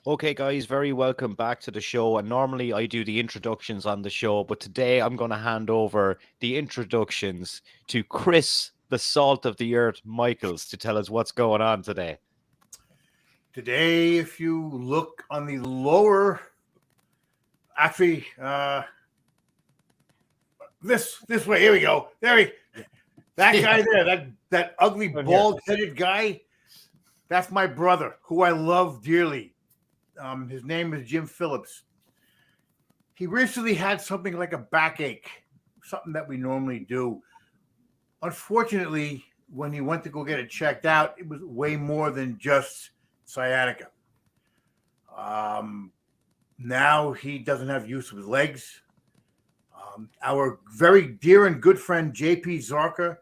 Okay, guys, very welcome back to the show. And normally I do the introductions on the show, but today I'm going to hand over the introductions to Chris, the salt of the earth, Michaels, to tell us what's going on today. Today, if you look on the lower, actually, this way. Here we go. That guy there, that ugly bald-headed guy. That's my brother, who I love dearly. His name is Jim Phillips. He recently had something like a backache, something that we normally do. Unfortunately, when he went to go get it checked out, it was way more than just sciatica. Now he doesn't have use of his legs. Our very dear and good friend JP Zarka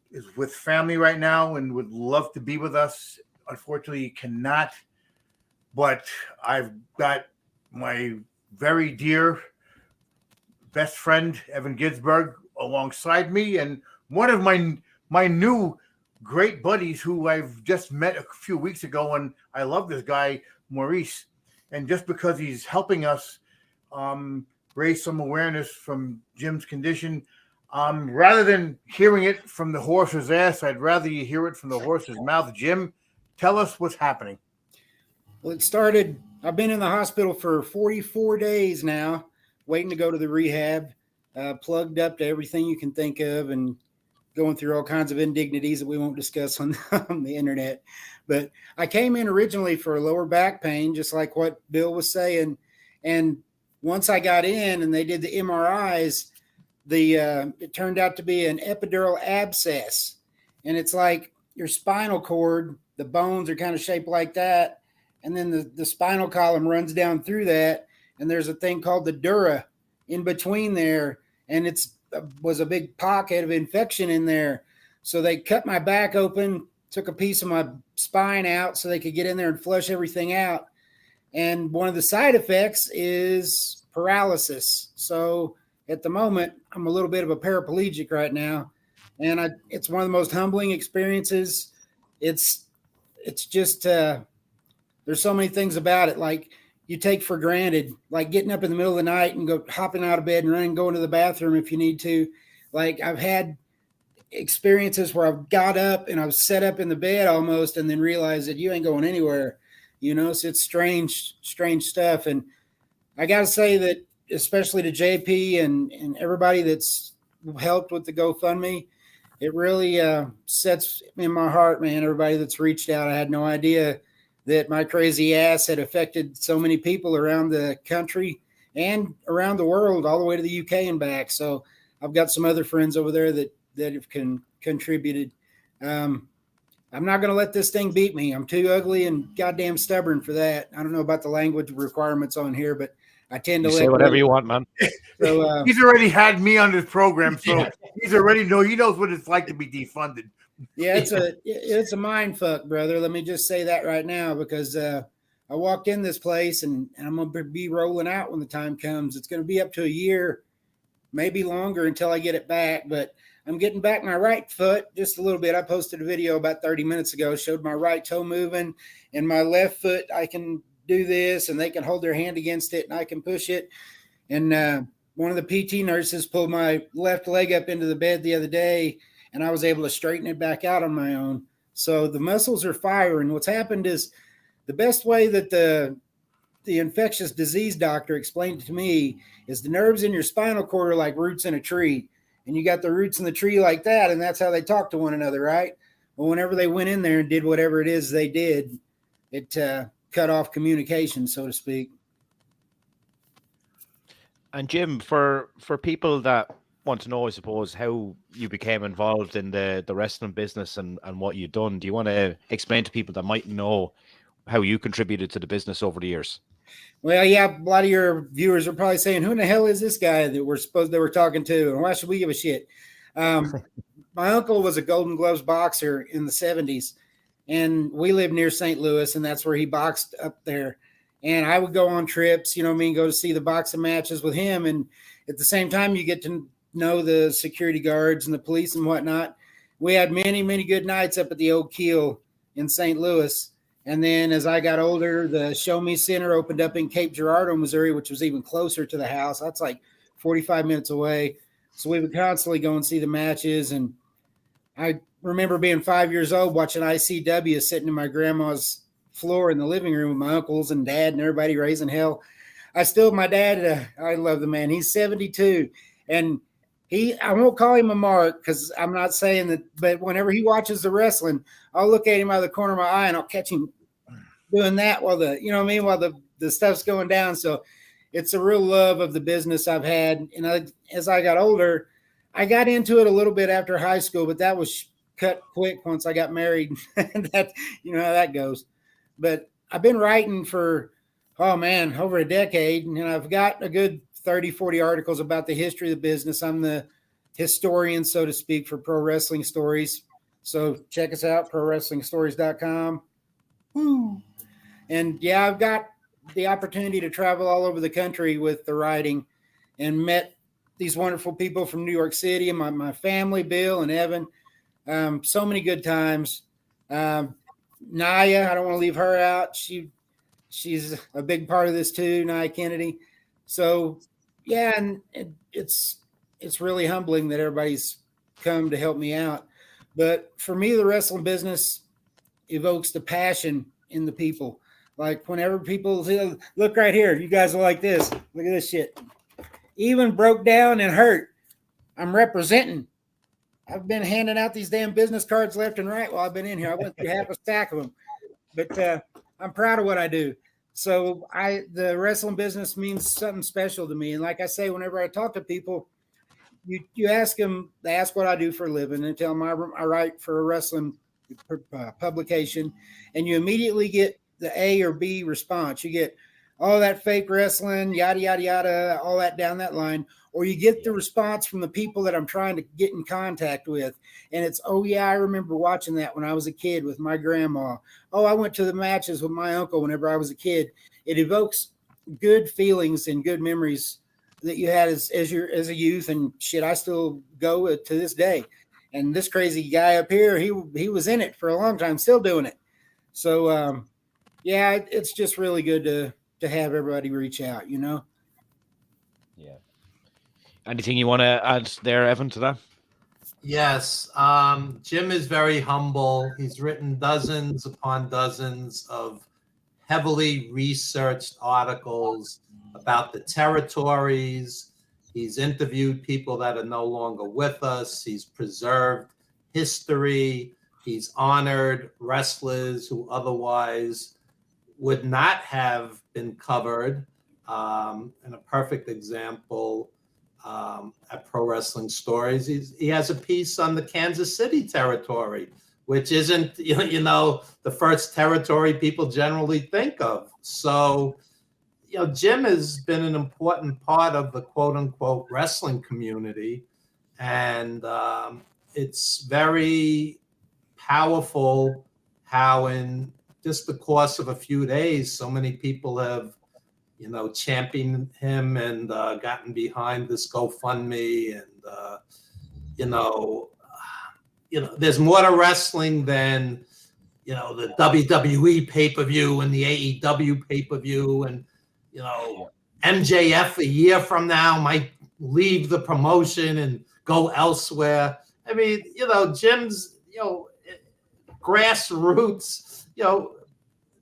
is with family right now and would love to be with us. Unfortunately, he cannot. But I've got my very dear best friend Evan Ginsberg alongside me, and one of my new great buddies who I've just met a few weeks ago, and I love this guy, Maurice. And just because he's helping us raise some awareness from Jim's condition, rather than hearing it from the horse's ass, I'd rather you hear it from the horse's mouth. Jim, tell us what's happening. Well, it started, I've been in the hospital for 44 days now, waiting to go to the rehab, plugged up to everything you can think of and going through all kinds of indignities that we won't discuss on the internet. But I came in originally for a lower back pain, just like what Bill was saying. And once I got in and they did the MRIs, it turned out to be an epidural abscess. And it's like your spinal cord, the bones are kind of shaped like that. And then the spinal column runs down through that. And there's a thing called the dura in between there. And it was a big pocket of infection in there. So they cut my back open, took a piece of my spine out so they could get in there and flush everything out. And one of the side effects is paralysis. So at the moment, I'm a little bit of a paraplegic right now. And it's one of the most humbling experiences. It's just, there's so many things about it, like you take for granted, like getting up in the middle of the night and hopping out of bed and running, going to the bathroom if you need to. Like I've had experiences where I've got up and I've set up in the bed almost and then realized that you ain't going anywhere, so it's strange stuff. And I got to say that, especially to JP and everybody that's helped with the GoFundMe, it really sets in my heart, man, everybody that's reached out. I had no idea that my crazy ass had affected so many people around the country and around the world, all the way to the UK and back. So I've got some other friends over there that have contributed. I'm not going to let this thing beat me. I'm too ugly and goddamn stubborn for that. I don't know about the language requirements on here, but I tend to say whatever you want, man. So, he's already had me on this program, so he knows what it's like to be defunded. Yeah, it's a mind fuck, brother. Let me just say that right now, because I walked in this place and I'm going to be rolling out when the time comes. It's going to be up to a year, maybe longer, until I get it back. But I'm getting back my right foot just a little bit. I posted a video about 30 minutes ago, showed my right toe moving, and my left foot, I can do this and they can hold their hand against it and I can push it. And one of the PT nurses pulled my left leg up into the bed the other day, and I was able to straighten it back out on my own. So the muscles are firing. What's happened is, the best way that the infectious disease doctor explained it to me is, the nerves in your spinal cord are like roots in a tree, and you got the roots in the tree like that, and that's how they talk to one another, right? Well, whenever they went in there and did whatever it is they did, it cut off communication, so to speak. And Jim, for people that want to know, I suppose, how you became involved in the wrestling business and what you've done, do you want to explain to people that might know how you contributed to the business over the years? Well, yeah, a lot of your viewers are probably saying, who in the hell is this guy that they were talking to, and why should we give a shit? My uncle was a Golden Gloves boxer in the 70s, and we lived near St. Louis, and that's where he boxed up there. And I would go on trips, go to see the boxing matches with him. And at the same time, you get to know the security guards and the police and whatnot. We had many, many good nights up at the Oak Keel in St. Louis. And then as I got older, the Show Me Center opened up in Cape Girardeau, Missouri, which was even closer to the house. That's like 45 minutes away. So we would constantly go and see the matches. And I remember being 5 years old watching ICW sitting in my grandma's floor in the living room with my uncles and dad and everybody raising hell. My dad, I love the man. He's 72. And I won't call him a mark because I'm not saying that, but whenever he watches the wrestling, I'll look at him out of the corner of my eye and I'll catch him doing that while the stuff's going down. So it's a real love of the business I've had. And as I got older, I got into it a little bit after high school, but that was cut quick once I got married. That, you know how that goes. But I've been writing for, over a decade. And I've got a good 30, 40 articles about the history of the business. I'm the historian, so to speak, for Pro Wrestling Stories. So check us out, prowrestlingstories.com. Woo. And yeah, I've got the opportunity to travel all over the country with the writing and met these wonderful people from New York City and my family, Bill and Evan. So many good times. Naya, I don't want to leave her out. She's a big part of this too, Naya Kennedy. So yeah, and it's really humbling that everybody's come to help me out. But for me, the wrestling business evokes the passion in the people. Like whenever people say, look right here, you guys are like this. Look at this shit. Even broke down and hurt. I'm representing. I've been handing out these damn business cards left and right while I've been in here. I went through half a stack of them. But I'm proud of what I do. So the wrestling business means something special to me. And like I say, whenever I talk to people, you ask them, they ask what I do for a living and tell them I write for a wrestling publication, and you immediately get the A or B response. You get all that fake wrestling, yada, yada, yada, all that down that line, or you get the response from the people that I'm trying to get in contact with. And it's, oh yeah, I remember watching that when I was a kid with my grandma. Oh, I went to the matches with my uncle whenever I was a kid. It evokes good feelings and good memories that you had as a youth, and shit, I still go to this day. And this crazy guy up here, he was in it for a long time, still doing it. So yeah, it's just really good to have everybody reach out, you know? Yeah. Anything you want to add there, Evan, to that? Yes. Jim is very humble. He's written dozens upon dozens of heavily researched articles about the territories. He's interviewed people that are no longer with us. He's preserved history. He's honored wrestlers who otherwise would not have been covered. And a perfect example at Pro Wrestling Stories, he has a piece on the Kansas City territory, which isn't, the first territory people generally think of. So, Jim has been an important part of the quote unquote wrestling community. And it's very powerful how in just the course of a few days, so many people have, championed him and gotten behind this GoFundMe. And, there's more to wrestling than, the WWE pay-per-view and the AEW pay-per-view. And, MJF a year from now might leave the promotion and go elsewhere. I mean, Jim's, grassroots,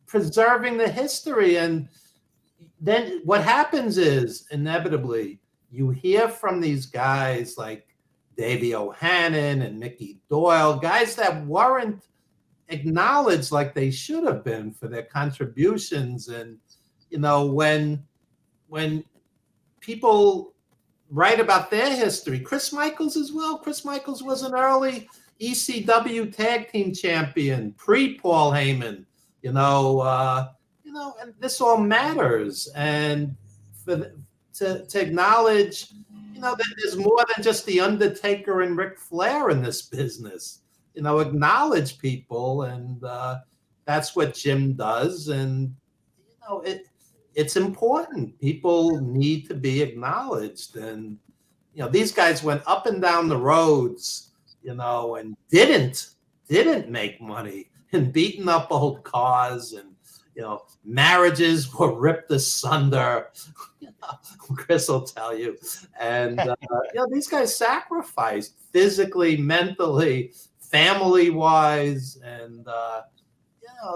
preserving the history. And then what happens is inevitably you hear from these guys like Davey O'Hannon and Mickey Doyle, guys that weren't acknowledged like they should have been for their contributions. And, when people write about their history, Chris Michaels as well. Chris Michaels was an early ECW tag team champion, pre-Paul Heyman, and this all matters. And to acknowledge, that there's more than just the Undertaker and Ric Flair in this business. Acknowledge people, and that's what Jim does. And it's important. People need to be acknowledged. And these guys went up and down the roads, and didn't make money. and beating up old cars, and marriages were ripped asunder. Chris will tell you. And these guys sacrificed physically, mentally, family-wise, and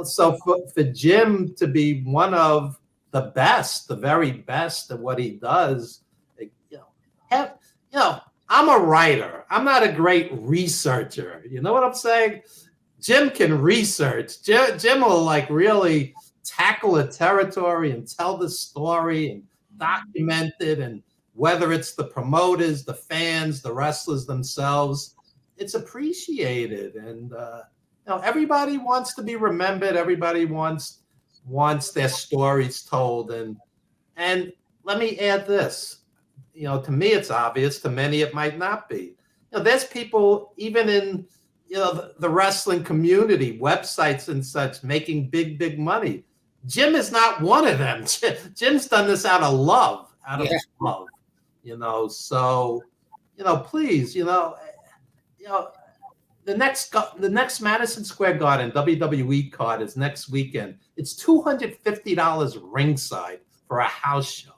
so for Jim to be one of the best, the very best at what he does, I'm a writer. I'm not a great researcher. You know what I'm saying? Jim can research. Jim will like really tackle a territory and tell the story and document it. And whether it's the promoters, the fans, the wrestlers themselves, it's appreciated. And everybody wants to be remembered. Everybody wants their stories told. And let me add this. To me, it's obvious. To many, it might not be. There's people even in the wrestling community, websites and such, making big money. Jim is not one of them. Jim's done this out of love, love. So please, the next Madison Square Garden WWE card is next weekend. It's $250 ringside for a house show.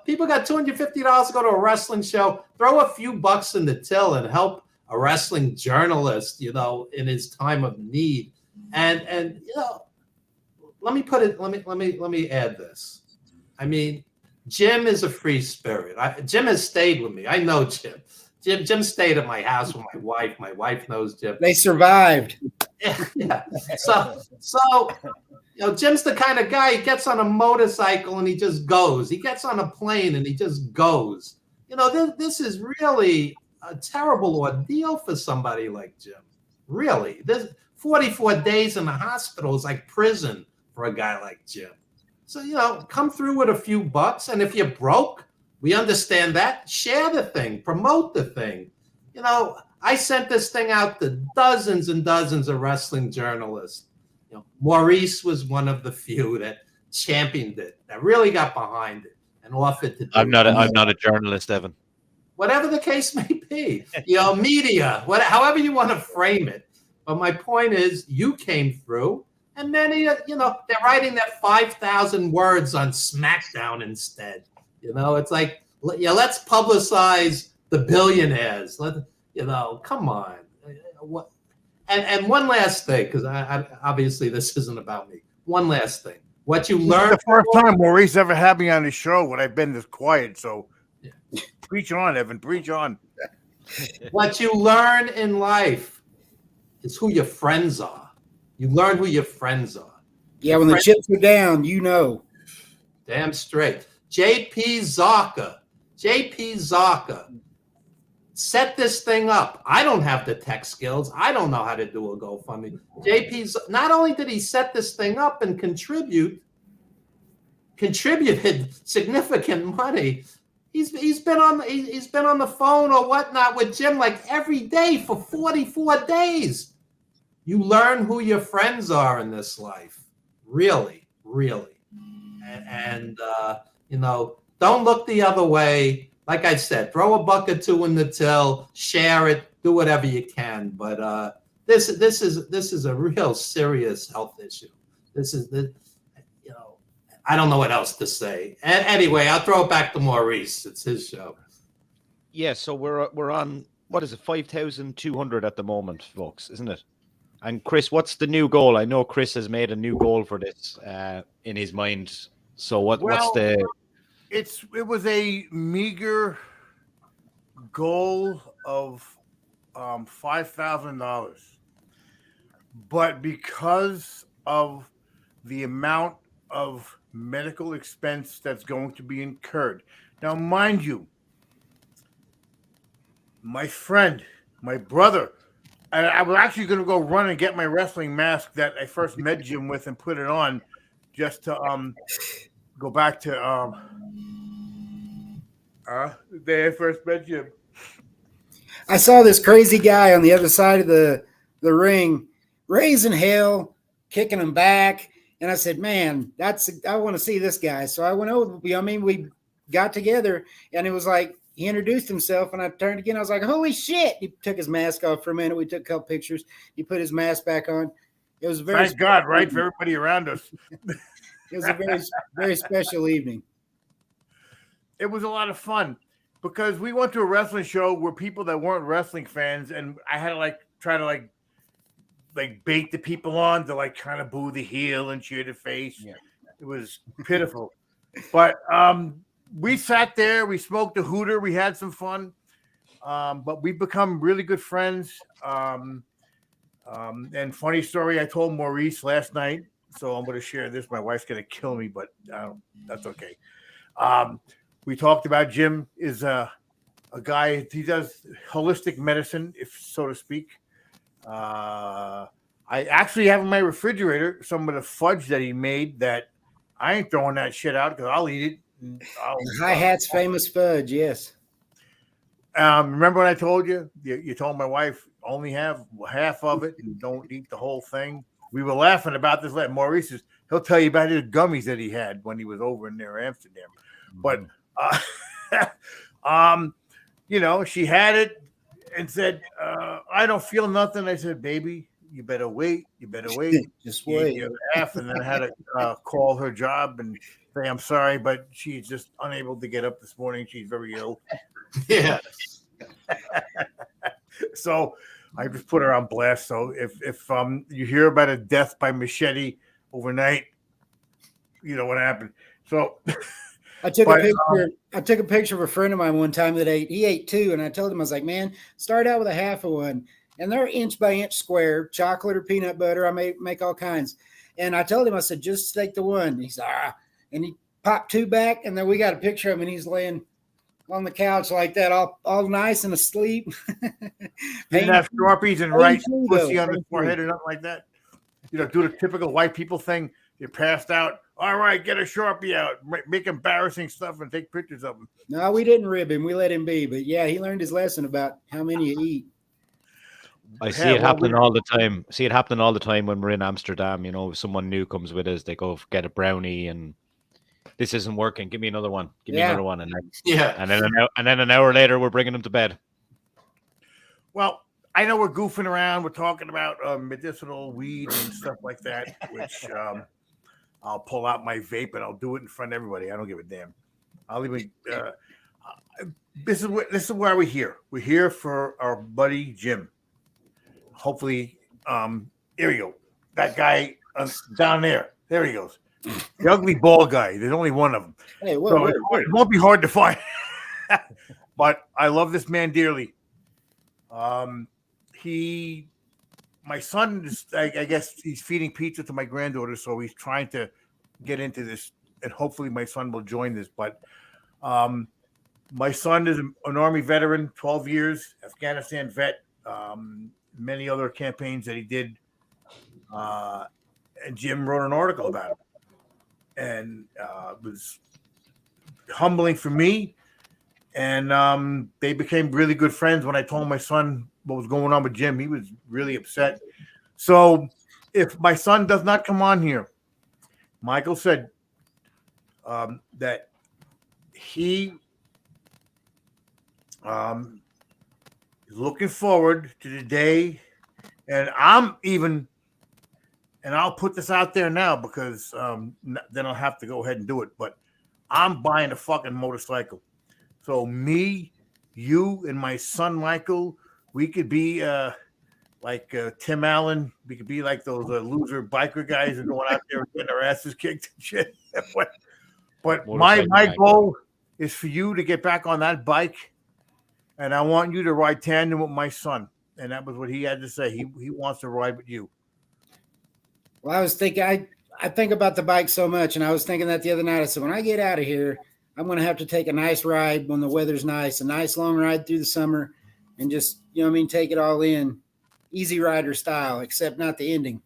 People got $250 to go to a wrestling show. Throw a few bucks in the till and help a wrestling journalist, in his time of need. And let me put it. Let me add this. I mean, Jim is a free spirit. Jim has stayed with me. I know Jim. Jim stayed at my house with my wife. My wife knows Jim. They survived. Yeah. So Jim's the kind of guy, he gets on a motorcycle and he just goes. He gets on a plane and he just goes. This is really a terrible ordeal for somebody like Jim. Really. This 44 days in the hospital is like prison for a guy like Jim. So, come through with a few bucks. And if you're broke, we understand that. Share the thing. Promote the thing. I sent this thing out to dozens and dozens of wrestling journalists. Maurice was one of the few that championed it, that really got behind it and offered to do I'm not a journalist, Evan. Whatever the case may be, media, however you want to frame it. But my point is, you came through, and many, they're writing that 5,000 words on SmackDown instead. It's like, let's publicize the billionaires. Come on. What? And one last thing, because I obviously this isn't about me. One last thing. What you learned. The first time Maurice ever had me on his show when I've been this quiet. So preach on, Evan. Preach on. What you learn in life is who your friends are. You learn who your friends are. Yeah, when the chips are down, Damn straight. JP Zarka. Set this thing up. I don't have the tech skills. I don't know how to do a GoFundMe. JP's not only did he set this thing up and contributed significant money. He's been on the phone or whatnot with Jim like every day for 44 days. You learn who your friends are in this life. Really, really. And don't look the other way. Like I said, throw a buck or two in the till, share it, do whatever you can. But this is a real serious health issue. I don't know what else to say. And anyway, I'll throw it back to Maurice. It's his show. Yeah, so we're on, what is it, 5,200 at the moment, folks, isn't it? And Chris, what's the new goal? I know Chris has made a new goal for this in his mind. So what's the... It was a meager goal of $5,000, but because of the amount of medical expense that's going to be incurred. Now, mind you, my friend, my brother, I was actually going to go run and get my wrestling mask that I first met Jim with and put it on just to go back to the day I first met Jim. I saw this crazy guy on the other side of the ring, raising hell, kicking him back. And I said, man, I want to see this guy. So I went over, we got together and it was like, he introduced himself and I turned again. I was like, holy shit. He took his mask off for a minute. We took a couple pictures. He put his mask back on. It was a very Thank God, right? For everybody around us. It was a very special evening. It was a lot of fun because we went to a wrestling show where people that weren't wrestling fans, and I had to try to bait the people on to kind of boo the heel and cheer the face. Yeah. It was pitiful. But we sat there, we smoked a hooter, we had some fun. But we've become really good friends. And funny story, I told Maurice last night, so I'm going to share this. My wife's going to kill me, but that's okay. We talked about Jim is a guy, he does holistic medicine, if so to speak. I actually have in my refrigerator some of the fudge that he made that I ain't throwing that shit out because I'll eat it. And Hi Hat's famous fudge, yes. Remember when I told you? You told my wife only have half of it and don't eat the whole thing. We were laughing about this. Maurice he'll tell you about his gummies that he had when he was over in there Amsterdam. But she had it and said, "I don't feel nothing." I said, "Baby, you better wait. You better wait. Just wait." Half, and then I had to call her job and say, "I'm sorry, but she's just unable to get up this morning. She's very ill." Yeah. So I just put her on blast. So if you hear about a death by machete overnight, you know what happened. So I took a picture of a friend of mine one time that he ate two, and I told him, I was like, "Man, start out with a half of one." And they're inch by inch square, chocolate or peanut butter. I make all kinds. And I told him, I said, "Just take the one." He said, and he popped two back, and then we got a picture of him, and he's laying on the couch like that, all nice and asleep. Didn't have Sharpies and right pussy on the forehead or nothing like that. Do the typical white people thing. You passed out. All right, get a Sharpie out. Make embarrassing stuff and take pictures of him. No, we didn't rib him. We let him be. But yeah, he learned his lesson about how many you eat. I see it happening all the time. See it happening all the time when we're in Amsterdam. Someone new comes with us. They go get a brownie and this isn't working. Give me another one. Give me another one. And then an hour later, we're bringing them to bed. Well, I know we're goofing around. We're talking about medicinal weed and stuff like that, which I'll pull out my vape and I'll do it in front of everybody. I don't give a damn. I'll even. This is why we're here. We're here for our buddy Jim. Hopefully, here we go. That guy down there. There he goes. The ugly bald guy. There's only one of them. Hey, it won't be hard to find. But I love this man dearly. My son is, I guess he's feeding pizza to my granddaughter, so he's trying to get into this, and hopefully my son will join this. But my son is an Army veteran, 12 years, Afghanistan vet, many other campaigns that he did. And Jim wrote an article about him. And it was humbling for me. And they became really good friends. When I told my son what was going on with Jim, he was really upset. So if my son does not come on here, Michael said that he is looking forward to the day, and I'll put this out there now because then I'll have to go ahead and do it. But I'm buying a fucking motorcycle. So me, you, and my son Michael, we could be like Tim Allen. We could be like those loser biker guys who are going out there and getting their asses kicked and shit. But my goal is for you to get back on that bike, and I want you to ride tandem with my son. And that was what he had to say. He wants to ride with you. Well, I was thinking, I think about the bike so much, and I was thinking that the other night. I said, when I get out of here, I'm going to have to take a nice ride when the weather's nice, a nice long ride through the summer, and just, take it all in, easy rider style, except not the ending.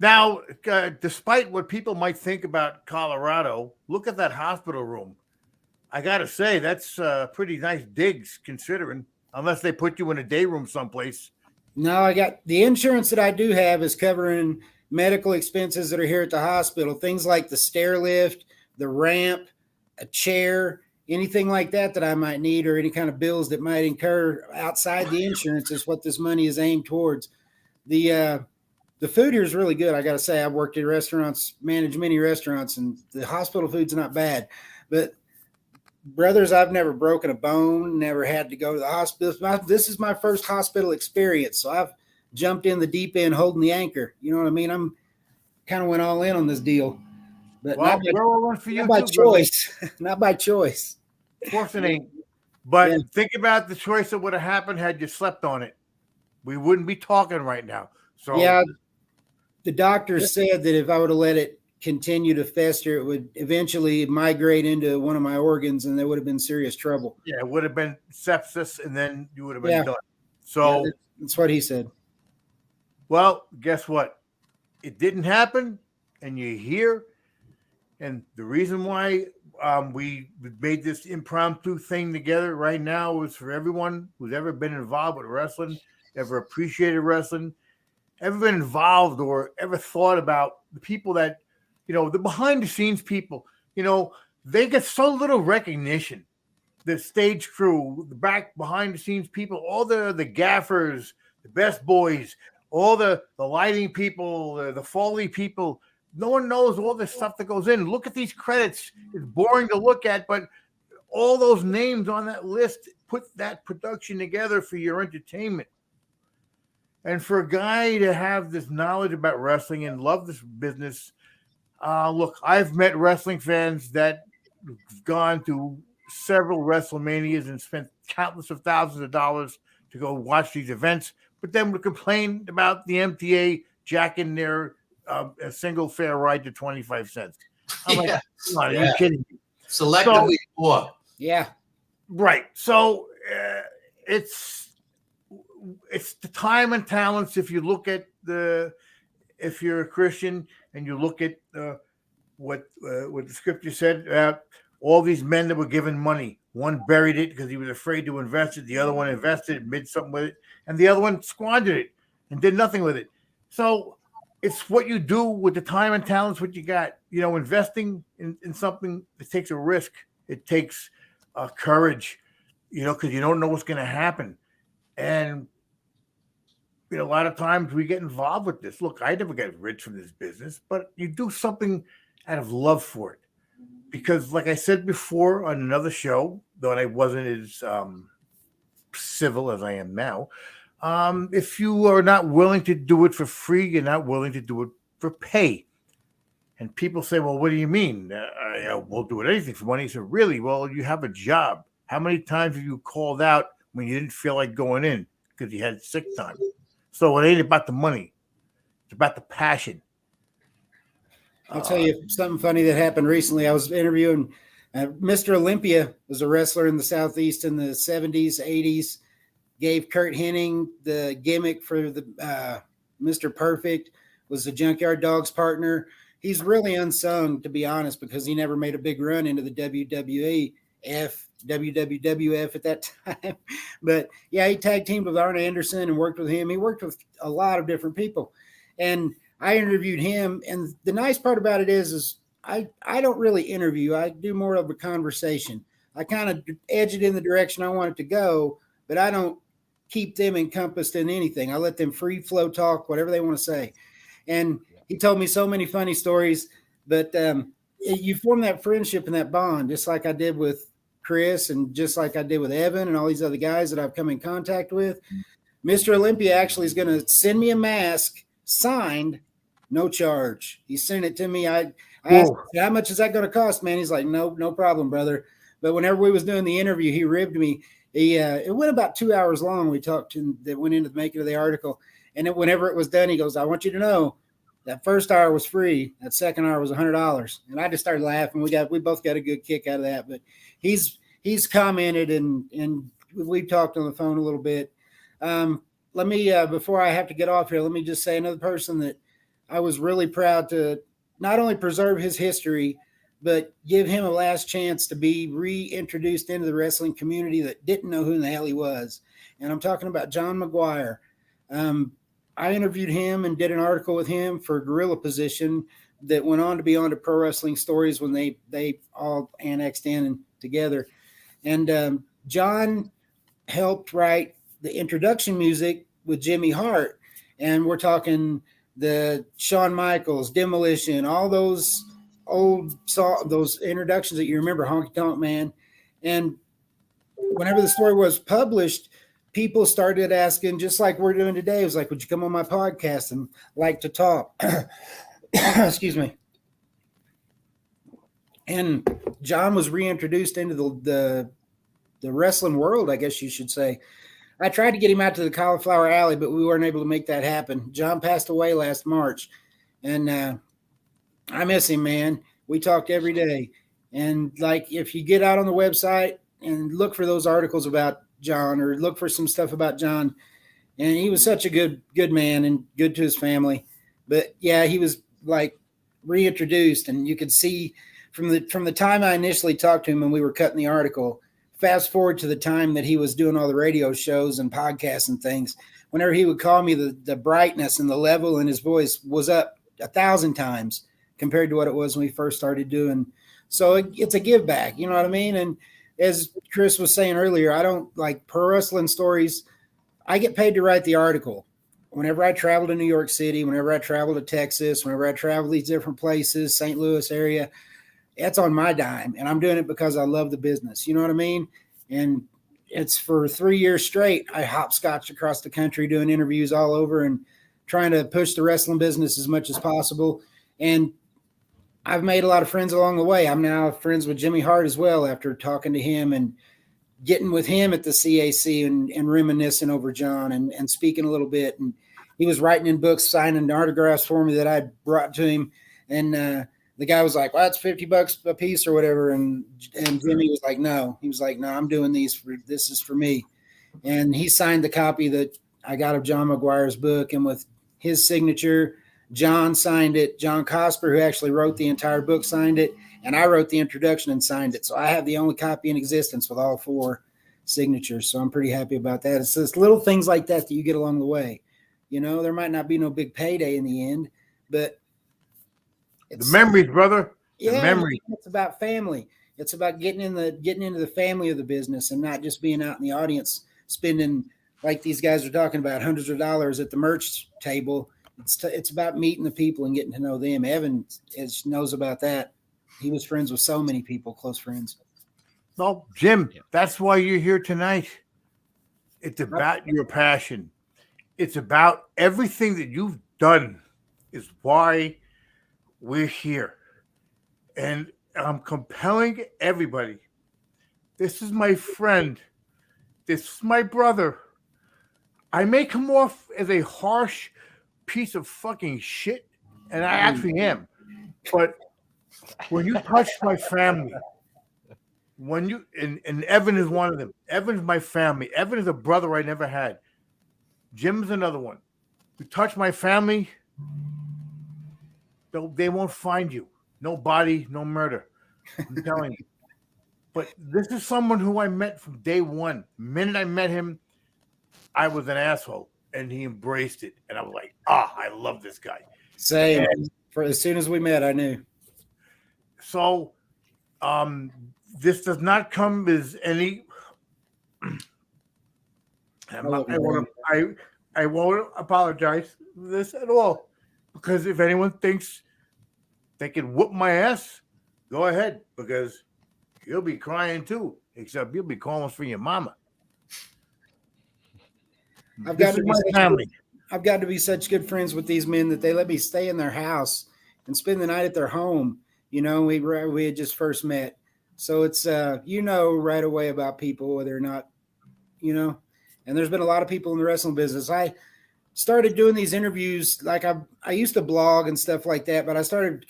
Now, despite what people might think about Colorado, look at that hospital room. I got to say, that's pretty nice digs considering, unless they put you in a day room someplace. No, I got the insurance that I do have is covering medical expenses that are here at the hospital, things like the stair lift, the ramp, a chair, anything like that I might need, or any kind of bills that might incur outside the insurance is what this money is aimed towards. The food here is really good. I got to say, I've worked at restaurants, managed many restaurants, and the hospital food's not bad. But brothers, I've never broken a bone, never had to go to the hospital. This is my first hospital experience, so I've jumped in the deep end holding the anchor. You know what I mean? I'm kind of went all in on this deal, but Well, not we're all one for you by too, brother. choice. Not by choice. Of course it ain't. But Yeah. think about the choice that would have happened had you slept on it. We wouldn't be talking right now. So Yeah, the doctor said that if I would have let it continue to fester, it would eventually migrate into one of my organs, and there would have been serious trouble. yeah, it would have been sepsis, and then you would have been Yeah. done. So, Yeah, that's what he said. well, guess what? It didn't happen, and you're here. And the reason why we made this impromptu thing together right now is for everyone who's ever been involved with wrestling, ever appreciated wrestling, ever been involved or ever thought about the people that, the behind the scenes people, they get so little recognition. The stage crew, the back behind the scenes people, all the gaffers, the best boys, all the lighting people, the Foley people. No one knows all this stuff that goes in. Look at these credits. It's boring to look at, but all those names on that list put that production together for your entertainment. And for a guy to have this knowledge about wrestling and love this business, look, I've met wrestling fans that have gone to several WrestleManias and spent countless of thousands of dollars to go watch these events, but then would complain about the MTA jacking their a single fare ride to 25 cents. I'm like, come on, are you kidding me? Selectively poor. Yeah. Right. So it's the time and talents. If you look at if you're a Christian and you look at what the scripture said about all these men that were given money, one buried it because he was afraid to invest it. The other one invested it, made something with it, and the other one squandered it and did nothing with it. So it's what you do with the time and talents, what you got. Investing in something, it takes a risk. It takes courage, because you don't know what's going to happen. And, a lot of times we get involved with this. Look, I never get rich from this business, but you do something out of love for it. Because like I said before on another show, though I wasn't as civil as I am now, if you are not willing to do it for free, you're not willing to do it for pay. And people say, well, what do you mean? We'll do anything for money. So really, well, you have a job. How many times have you called out when you didn't feel like going in because you had sick time? So it ain't about the money. It's about the passion. I'll tell you something funny that happened recently. I was interviewing Mr. Olympia, was a wrestler in the Southeast in the 70s, 80s. Gave Kurt Hennig the gimmick for the Mr. Perfect, was the Junkyard Dog's partner. He's really unsung, to be honest, because he never made a big run into the WWF at that time. But yeah, he tag teamed with Arn Anderson and worked with him. He worked with a lot of different people. And I interviewed him. And the nice part about it is I don't really interview. I do more of a conversation. I kind of edge it in the direction I want it to go, but I don't keep them encompassed in anything. I let them free flow talk, whatever they want to say. And he told me so many funny stories, but you form that friendship and that bond, just like I did with Chris and just like I did with Evan and all these other guys that I've come in contact with. Mr. Olympia actually is going to send me a mask signed, no charge. He sent it to me. I asked, how much is that going to cost, man? He's like, no problem, brother. But whenever we was doing the interview, he ribbed me. It went about 2 hours long. We talked to him that went into the making of the article. And whenever it was done, he goes, I want you to know that first hour was free. That second hour was $100. And I just started laughing. We both got a good kick out of that. But he's commented and we've talked on the phone a little bit. Let me, before I have to get off here, let me just say another person that I was really proud to not only preserve his history, but give him a last chance to be reintroduced into the wrestling community that didn't know who in the hell he was. And I'm talking about John McGuire. I interviewed him and did an article with him for Gorilla Position that went on to be on to Pro Wrestling Stories when they all annexed in together. And John helped write the introduction music with Jimmy Hart. And we're talking the Shawn Michaels, Demolition, all those those introductions that you remember, Honky Tonk Man. And whenever the story was published, people started asking, just like we're doing today. It was like, would you come on my podcast and like to talk? Excuse me. And John was reintroduced into the wrestling world, I guess you should say. I tried to get him out to the Cauliflower Alley, but we weren't able to make that happen. John passed away last March, and I miss him, man. We talked every day. And like, if you get out on the website and look for those articles about John, or look for some stuff about John, and he was such a good man and good to his family. But yeah, he was like reintroduced, and you could see from the time I initially talked to him when we were cutting the article, fast forward to the time that he was doing all the radio shows and podcasts and things, whenever he would call me, the brightness and the level in his voice was up 1,000 times compared to what it was when we first started doing. So it's a give back, you know what I mean? And as Chris was saying earlier, I don't like pro wrestling stories. I get paid to write the article. Whenever I travel to New York City, whenever I travel to Texas, whenever I travel these different places, St. Louis area, it's on my dime, and I'm doing it because I love the business. You know what I mean? And it's for 3 years straight. I hopscotched across the country doing interviews all over and trying to push the wrestling business as much as possible. And I've made a lot of friends along the way. I'm now friends with Jimmy Hart as well after talking to him and getting with him at the CAC and reminiscing over John and speaking a little bit. And he was writing in books, signing autographs for me that I'd brought to him. And the guy was like, well, it's $50 a piece or whatever. And Jimmy was like, no. He was like, no, I'm doing this is for me. And he signed the copy that I got of John McGuire's book, and with his signature, John signed it. John Cosper, who actually wrote the entire book, signed it. And I wrote the introduction and signed it. So I have the only copy in existence with all 4 signatures. So I'm pretty happy about that. It's just little things like that you get along the way. You know, there might not be no big payday in the end, but the memories, brother. The memories. It's about family. It's about getting into the family of the business and not just being out in the audience spending, like these guys are talking about, hundreds of dollars at the merch table. It's about meeting the people and getting to know them. Evan knows about that. He was friends with so many people, close friends. Well, Jim, that's why you're here tonight. It's about your passion. It's about everything that you've done is why we're here. And I'm compelling everybody. This is my friend. This is my brother. I may come off as a harsh piece of fucking shit, and I actually am. But when you touch my family, when you and Evan is one of them. Evan's my family. Evan is a brother I never had. Jim's another one. You touch my family, they won't find you. No body, no murder. I'm telling you. But this is someone who I met from day one. The minute I met him, I was an asshole, and he embraced it. And I was like, I love this guy. Same. For as soon as we met, I knew. So, this does not come as any. I won't apologize for this at all, because if anyone thinks they can whoop my ass, go ahead, because you'll be crying too, except you'll be calling for your mama. I've got to be such good friends with these men that they let me stay in their house and spend the night at their home. You know, we had just first met. So it's, right away about people, whether or not, and there's been a lot of people in the wrestling business. I started doing these interviews. Like I used to blog and stuff like that, but I started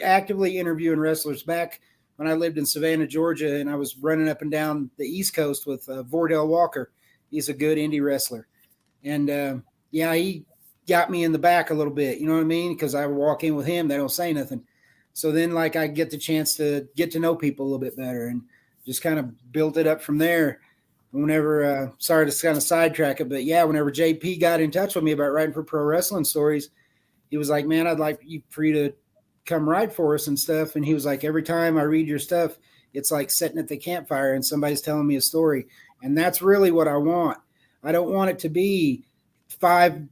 actively interviewing wrestlers back when I lived in Savannah, Georgia, and I was running up and down the East Coast with Vordell Walker. He's a good indie wrestler. And he got me in the back a little bit, you know what I mean? Because I walk in with him, they don't say nothing. So then I get the chance to get to know people a little bit better and just kind of built it up from there. Whenever, sorry to kind of sidetrack it, but whenever JP got in touch with me about writing for Pro Wrestling Stories, he was like, man, I'd like for you to come write for us and stuff. And he was like, every time I read your stuff, it's like sitting at the campfire and somebody's telling me a story. And that's really what I want. I don't want it to be 5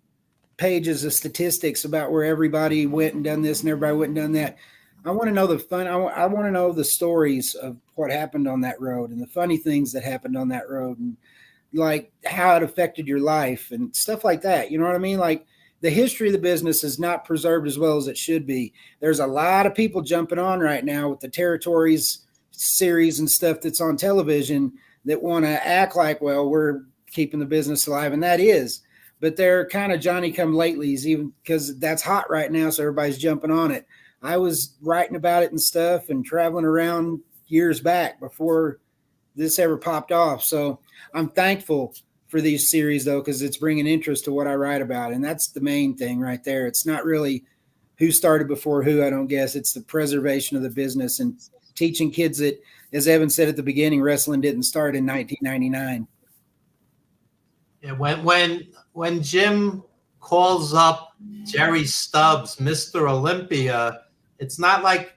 pages of statistics about where everybody went and done this and everybody went and done that. I want to know the fun. I want to know the stories of what happened on that road and the funny things that happened on that road, and like how it affected your life and stuff like that. You know what I mean? Like, the history of the business is not preserved as well as it should be. There's a lot of people jumping on right now with the Territories series and stuff that's on television that want to act like, well, we're keeping the business alive, and that is. But they're kind of Johnny-come-latelys, even because that's hot right now, so everybody's jumping on it. I was writing about it and stuff and traveling around years back before this ever popped off. So I'm thankful for these series, though, because it's bringing interest to what I write about. And that's the main thing right there. It's not really who started before who, I don't guess. It's the preservation of the business and teaching kids that, as Evan said at the beginning, wrestling didn't start in 1999. Yeah, when Jim calls up Jerry Stubbs, Mr. Olympia, it's not like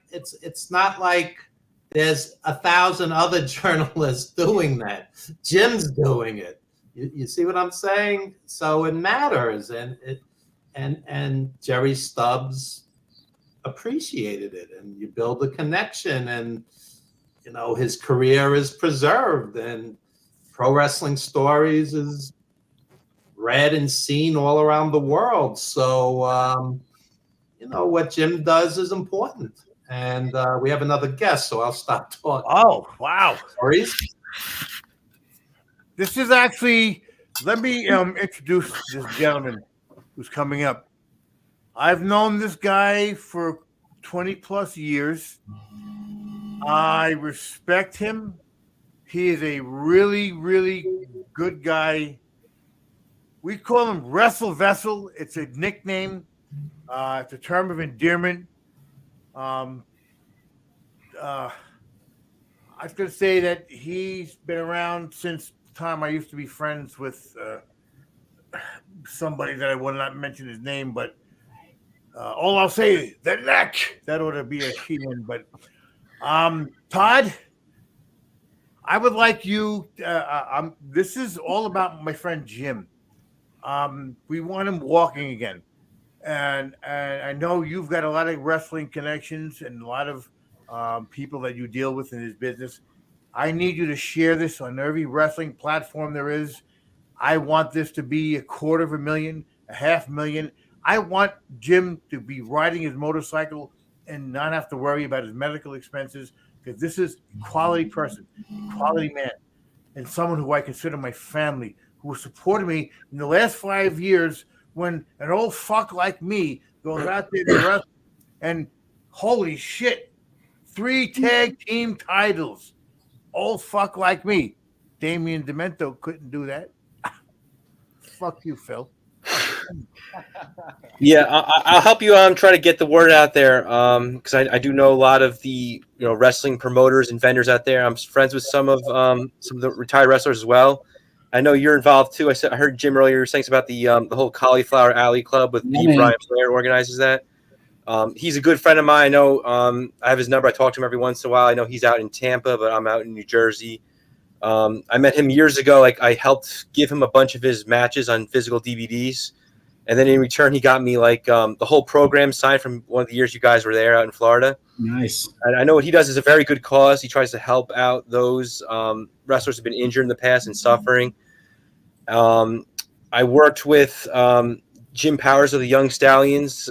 there's 1,000 other journalists doing that. Jim's doing it. You see what I'm saying? So it matters, and Jerry Stubbs appreciated it, and you build a connection, and his career is preserved, and Pro Wrestling Stories is read and seen all around the world. So what Jim does is important, and we have another guest, so I'll stop talking. Oh, wow. Stories. This is actually, let me introduce this gentleman who's coming up. I've known this guy for 20 plus years. I respect him. He is a really, really good guy. We call him Wrestle Vessel. It's a nickname. It's a term of endearment. I was going to say that he's been around since time I used to be friends with somebody that I will not mention his name, but all I'll say, the neck, that ought to be a key in. But Todd, I would like you, this is all about my friend Jim. We want him walking again. And I know you've got a lot of wrestling connections and a lot of people that you deal with in his business. I need you to share this on every wrestling platform there is. I want this to be 250,000, 500,000. I want Jim to be riding his motorcycle and not have to worry about his medical expenses, because this is a quality person, a quality man, and someone who I consider my family, who supported me in the last 5 years when an old fuck like me goes out there to wrestle and holy shit, 3 tag team titles. Old fuck like me. Damian Demento couldn't do that. Fuck you, Phil. Yeah, I'll help you try to get the word out there, because I do know a lot of the wrestling promoters and vendors out there. I'm friends with some of the retired wrestlers as well. I know you're involved too. I heard Jim earlier saying about the whole Cauliflower Alley Club with Brian Blair organizes that. He's a good friend of mine. I know I have his number. I talk to him every once in a while. I know he's out in Tampa, but I'm out in New Jersey. I met him years ago. Like, I helped give him a bunch of his matches on physical DVDs. And then in return, he got me the whole program signed from one of the years you guys were there out in Florida. Nice. And I know what he does is a very good cause. He tries to help out those wrestlers who've been injured in the past and suffering. I worked with Jim Powers of the Young Stallions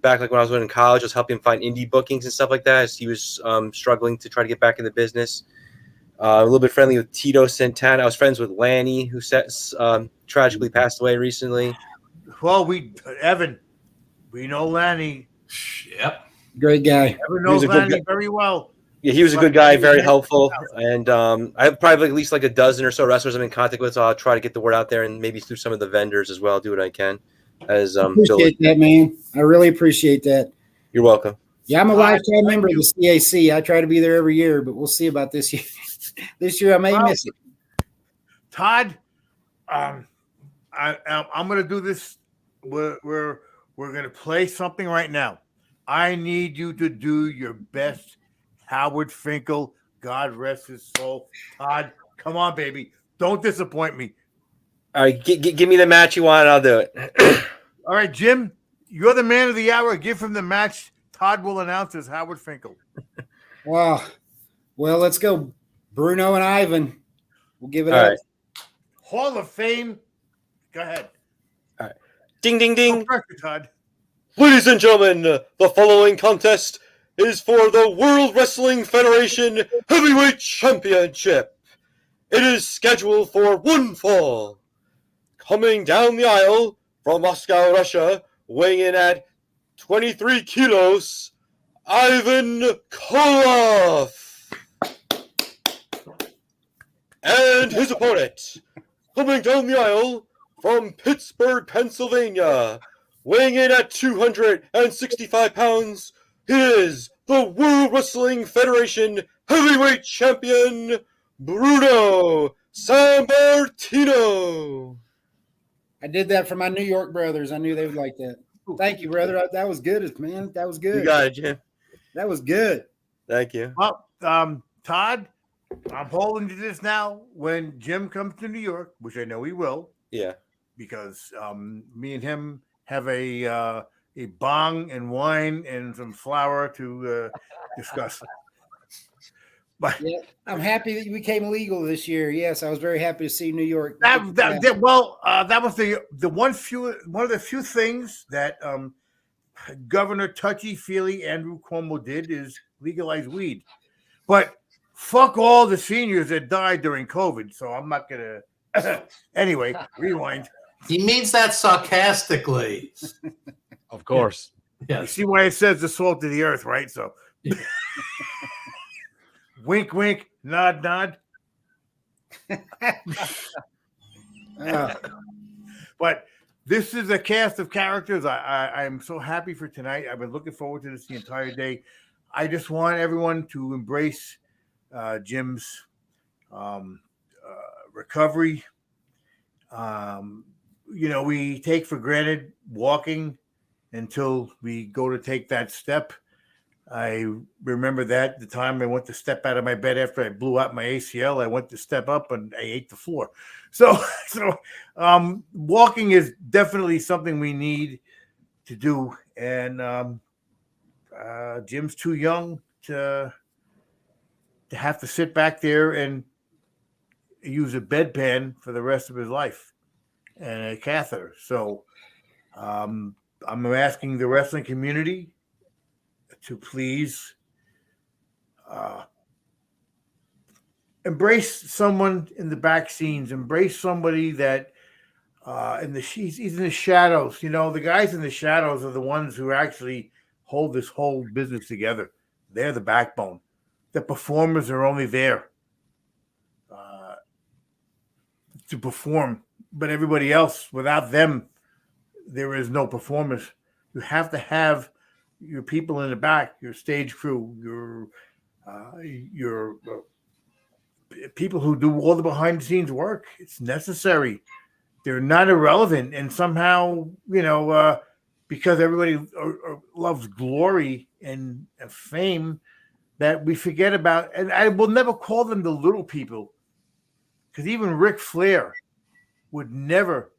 back when I was in college. I was helping him find indie bookings and stuff like that as he was struggling to try to get back in the business. A little bit friendly with Tito Santana. I was friends with Lanny, who tragically passed away recently. Well, Evan, we know Lanny. Yep. Great guy. Evan knows Lanny very well. Yeah, he was a good guy, very helpful. And I have probably at least a dozen or so wrestlers I'm in contact with, so I'll try to get the word out there and maybe through some of the vendors as well, do what I can. As appreciate that, man. I really appreciate that. You're welcome. Yeah, I'm a lifetime member of the CAC. I try to be there every year, but we'll see about this year. This year I may miss it. Todd, I'm going to do this. We're going to play something right now. I need you to do your best Howard Finkel, God rest his soul. Todd, come on, baby. Don't disappoint me. All right, give me the match you want, and I'll do it. All right, Jim, you're the man of the hour. Give him the match. Todd will announce as Howard Finkel. Well, let's go, Bruno and Ivan. We'll give it All up. right. Hall of Fame. Go ahead. Ding, ding, ding. No pressure, Todd. Ladies and gentlemen, the following contest is for the World Wrestling Federation Heavyweight Championship. It is scheduled for one fall. Coming down the aisle from Moscow, Russia, weighing in at 23 kilos, Ivan Koloff. And his opponent, coming down the aisle from Pittsburgh, Pennsylvania, weighing in at 265 pounds, is the World Wrestling Federation Heavyweight Champion, Bruno Sammartino. I did that for my New York brothers. I knew they would like that. Thank you, brother. That was good, man. That was good. You got it, Jim. That was good. Thank you. Well, Todd, I'm holding to this now. When Jim comes to New York, which I know he will, Yeah. because me and him have a bong and wine and some flour to discuss. But Yeah, I'm happy that you became legal this year. Yes, I was very happy to see New York. that was the one of the few things that Governor Touchy Feely Andrew Cuomo did is legalize weed. But fuck all the seniors that died during COVID. So I'm not gonna. Anyway, rewind. He means that sarcastically. Of course. You Yes. see why it says the salt of the earth, right? So, wink, wink, nod, nod. But this is a cast of characters. I'm so happy for tonight. I've been looking forward to this the entire day. I just want everyone to embrace Jim's recovery. We take for granted walking until we go to take that step. I remember that the time I went to step out of my bed after I blew out my ACL, I went to step up and I ate the floor. So walking is definitely something we need to do. And Jim's too young to have to sit back there and use a bedpan for the rest of his life and a catheter. So I'm asking the wrestling community to please embrace someone in the back scenes, embrace somebody that he's in the shadows. The guys in the shadows are the ones who actually hold this whole business together. They're the backbone. The performers are only there to perform, but everybody else, without them, there is no performance. You have to have your people in the back, your stage crew, your people who do all the behind the scenes work. It's necessary. They're not irrelevant, and somehow, because everybody loves glory and fame, that we forget about. And I will never call them the little people, because even Ric Flair would never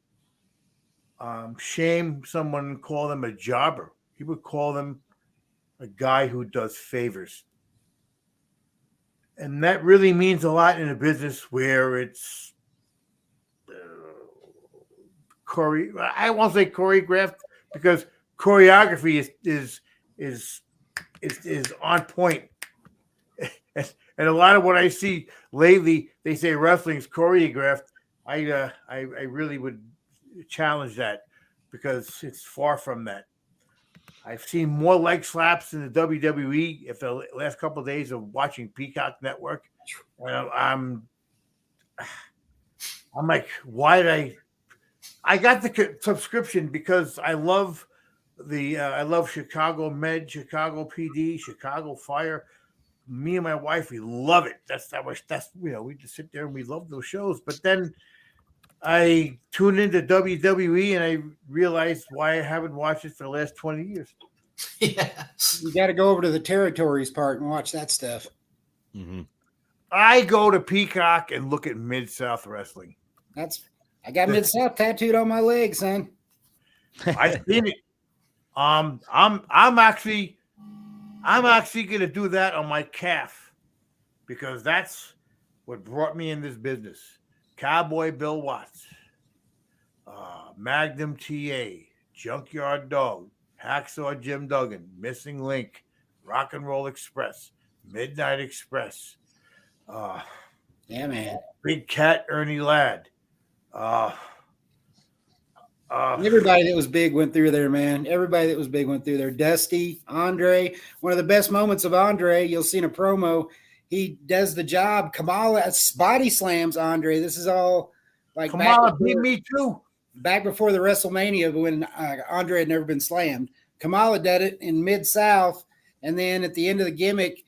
shame someone and call them a jobber. He would call them a guy who does favors. And that really means a lot in a business where it's I won't say choreographed, because choreography is on point. And a lot of what I see lately, they say wrestling's choreographed. I really would challenge that, because it's far from that. I've seen more leg slaps in the WWE if the last couple of days of watching Peacock Network. And I'm like, why did I got the subscription because I love I love Chicago Med, Chicago PD, Chicago Fire. Me and my wife, we love it. We just sit there and we love those shows. But then I tuned into WWE and I realized why I haven't watched it for the last 20 years. Yes. You got to go over to the territories part and watch that stuff. Mm-hmm. I go to Peacock and look at Mid-South Wrestling. I got Mid-South tattooed on my leg, son. I've seen it. I'm actually gonna do that on my calf because that's what brought me in this business. Cowboy Bill Watts, Magnum TA, Junkyard Dog, Hacksaw Jim Duggan, Missing Link, Rock and Roll Express, Midnight Express, Yeah, man. Big Cat Ernie Ladd. Everybody that was big went through there, man. Everybody that was big went through there. Dusty, Andre. One of the best moments of Andre, you'll see in a promo. He does the job. Kamala body slams Andre. This is all like Kamala beat me too. Back before the WrestleMania when Andre had never been slammed. Kamala did it in Mid-South, and then at the end of the gimmick,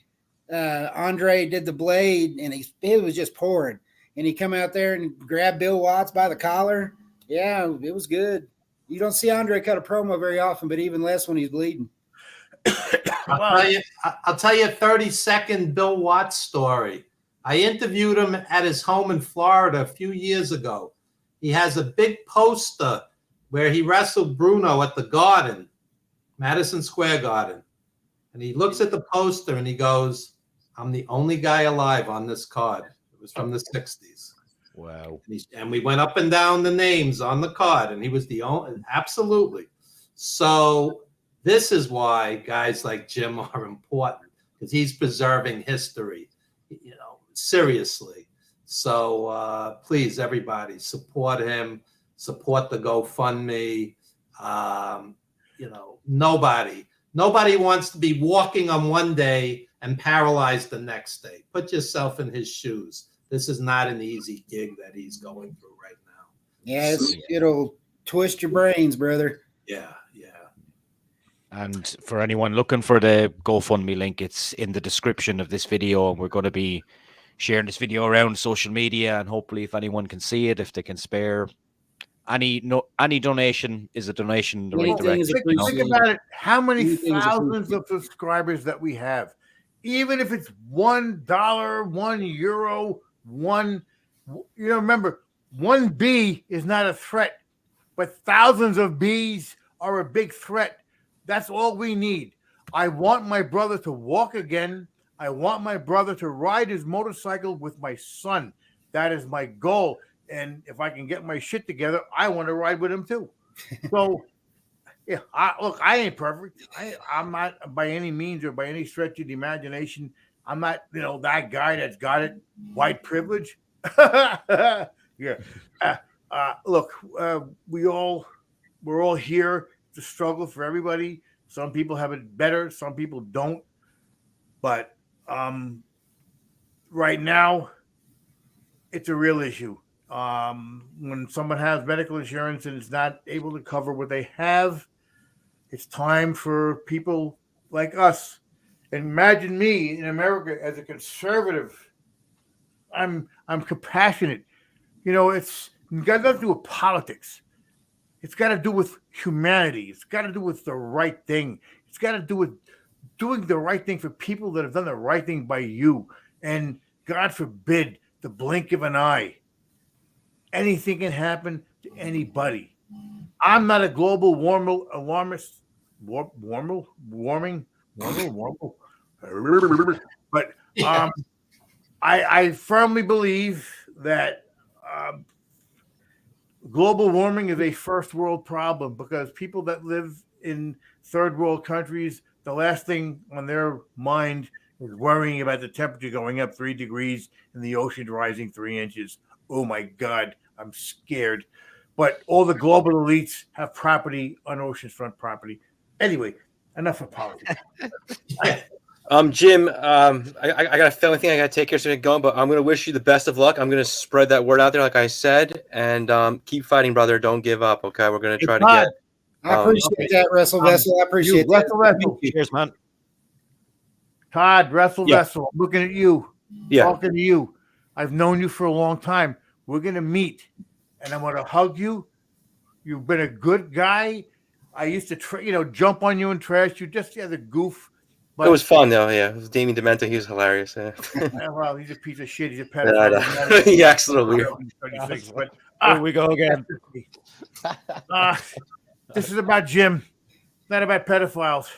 Andre did the blade, and it was just pouring. And he come out there and grabbed Bill Watts by the collar. Yeah, it was good. You don't see Andre cut a promo very often, but even less when he's bleeding. I'll tell you a 30-second Bill Watts story. I interviewed him at his home in Florida a few years ago. He has a big poster where he wrestled Bruno at the Garden, Madison Square Garden. And he looks at the poster and he goes, "I'm the only guy alive on this card." It was from the 60s. Wow. And we went up and down the names on the card, and he was the only, absolutely. So this is why guys like Jim are important, because he's preserving history, seriously. So please, everybody, support him, support the GoFundMe. Nobody wants to be walking on one day and paralyzed the next day. Put yourself in his shoes. This is not an easy gig that he's going through right now. Yeah, it'll twist your brains, brother. Yeah. And for anyone looking for the GoFundMe link, it's in the description of this video. And we're going to be sharing this video around social media. And hopefully if anyone can see it, if they can spare any donation is a donation in the right direction. Think about it. How many thousands of subscribers that we have? Even if it's $1, €1, remember, one bee is not a threat, but thousands of bees are a big threat. That's all we need. I want my brother to walk again. I want my brother to ride his motorcycle with my son. That is my goal. And if I can get my shit together, I want to ride with him too. So, yeah, I ain't perfect. I'm not by any means or by any stretch of the imagination. I'm not, that guy that's got it, white privilege. Yeah. Look, we're all here to struggle for everybody. Some people have it better, some people don't. But right now, it's a real issue. When someone has medical insurance and is not able to cover what they have, it's time for people like us. Imagine me in America as a conservative. I'm compassionate. It's got nothing to do with politics. It's got to do with humanity. It's got to do with the right thing. It's got to do with doing the right thing for people that have done the right thing by you. And God forbid, the blink of an eye, anything can happen to anybody. I'm not a global alarmist. Warming. But I firmly believe that global warming is a first world problem, because people that live in third world countries, the last thing on their mind is worrying about the temperature going up 3 degrees and the ocean rising 3 inches. Oh my God, I'm scared. But all the global elites have property on oceanfront property. Anyway, enough of politics. Jim, I got a family thing I got to take care of, so I'm going, but I'm going to wish you the best of luck. I'm going to spread that word out there, like I said, and keep fighting, brother. Don't give up, okay? We're going to try to get... I appreciate that, Wrestle Vessel. I appreciate that. Wrestle. Cheers, man. Todd, Wrestle Vessel. I'm looking at you. Yeah. Talking to you. I've known you for a long time. We're going to meet, and I'm going to hug you. You've been a good guy. I used to, jump on you and trash you just as a goof. But it was fun, though. Yeah, it was Damien Demento. He was hilarious. Yeah. Well, he's a piece of shit. He's a pedophile. He acts a little weird. But Here we go again. This is about Jim, not about pedophiles.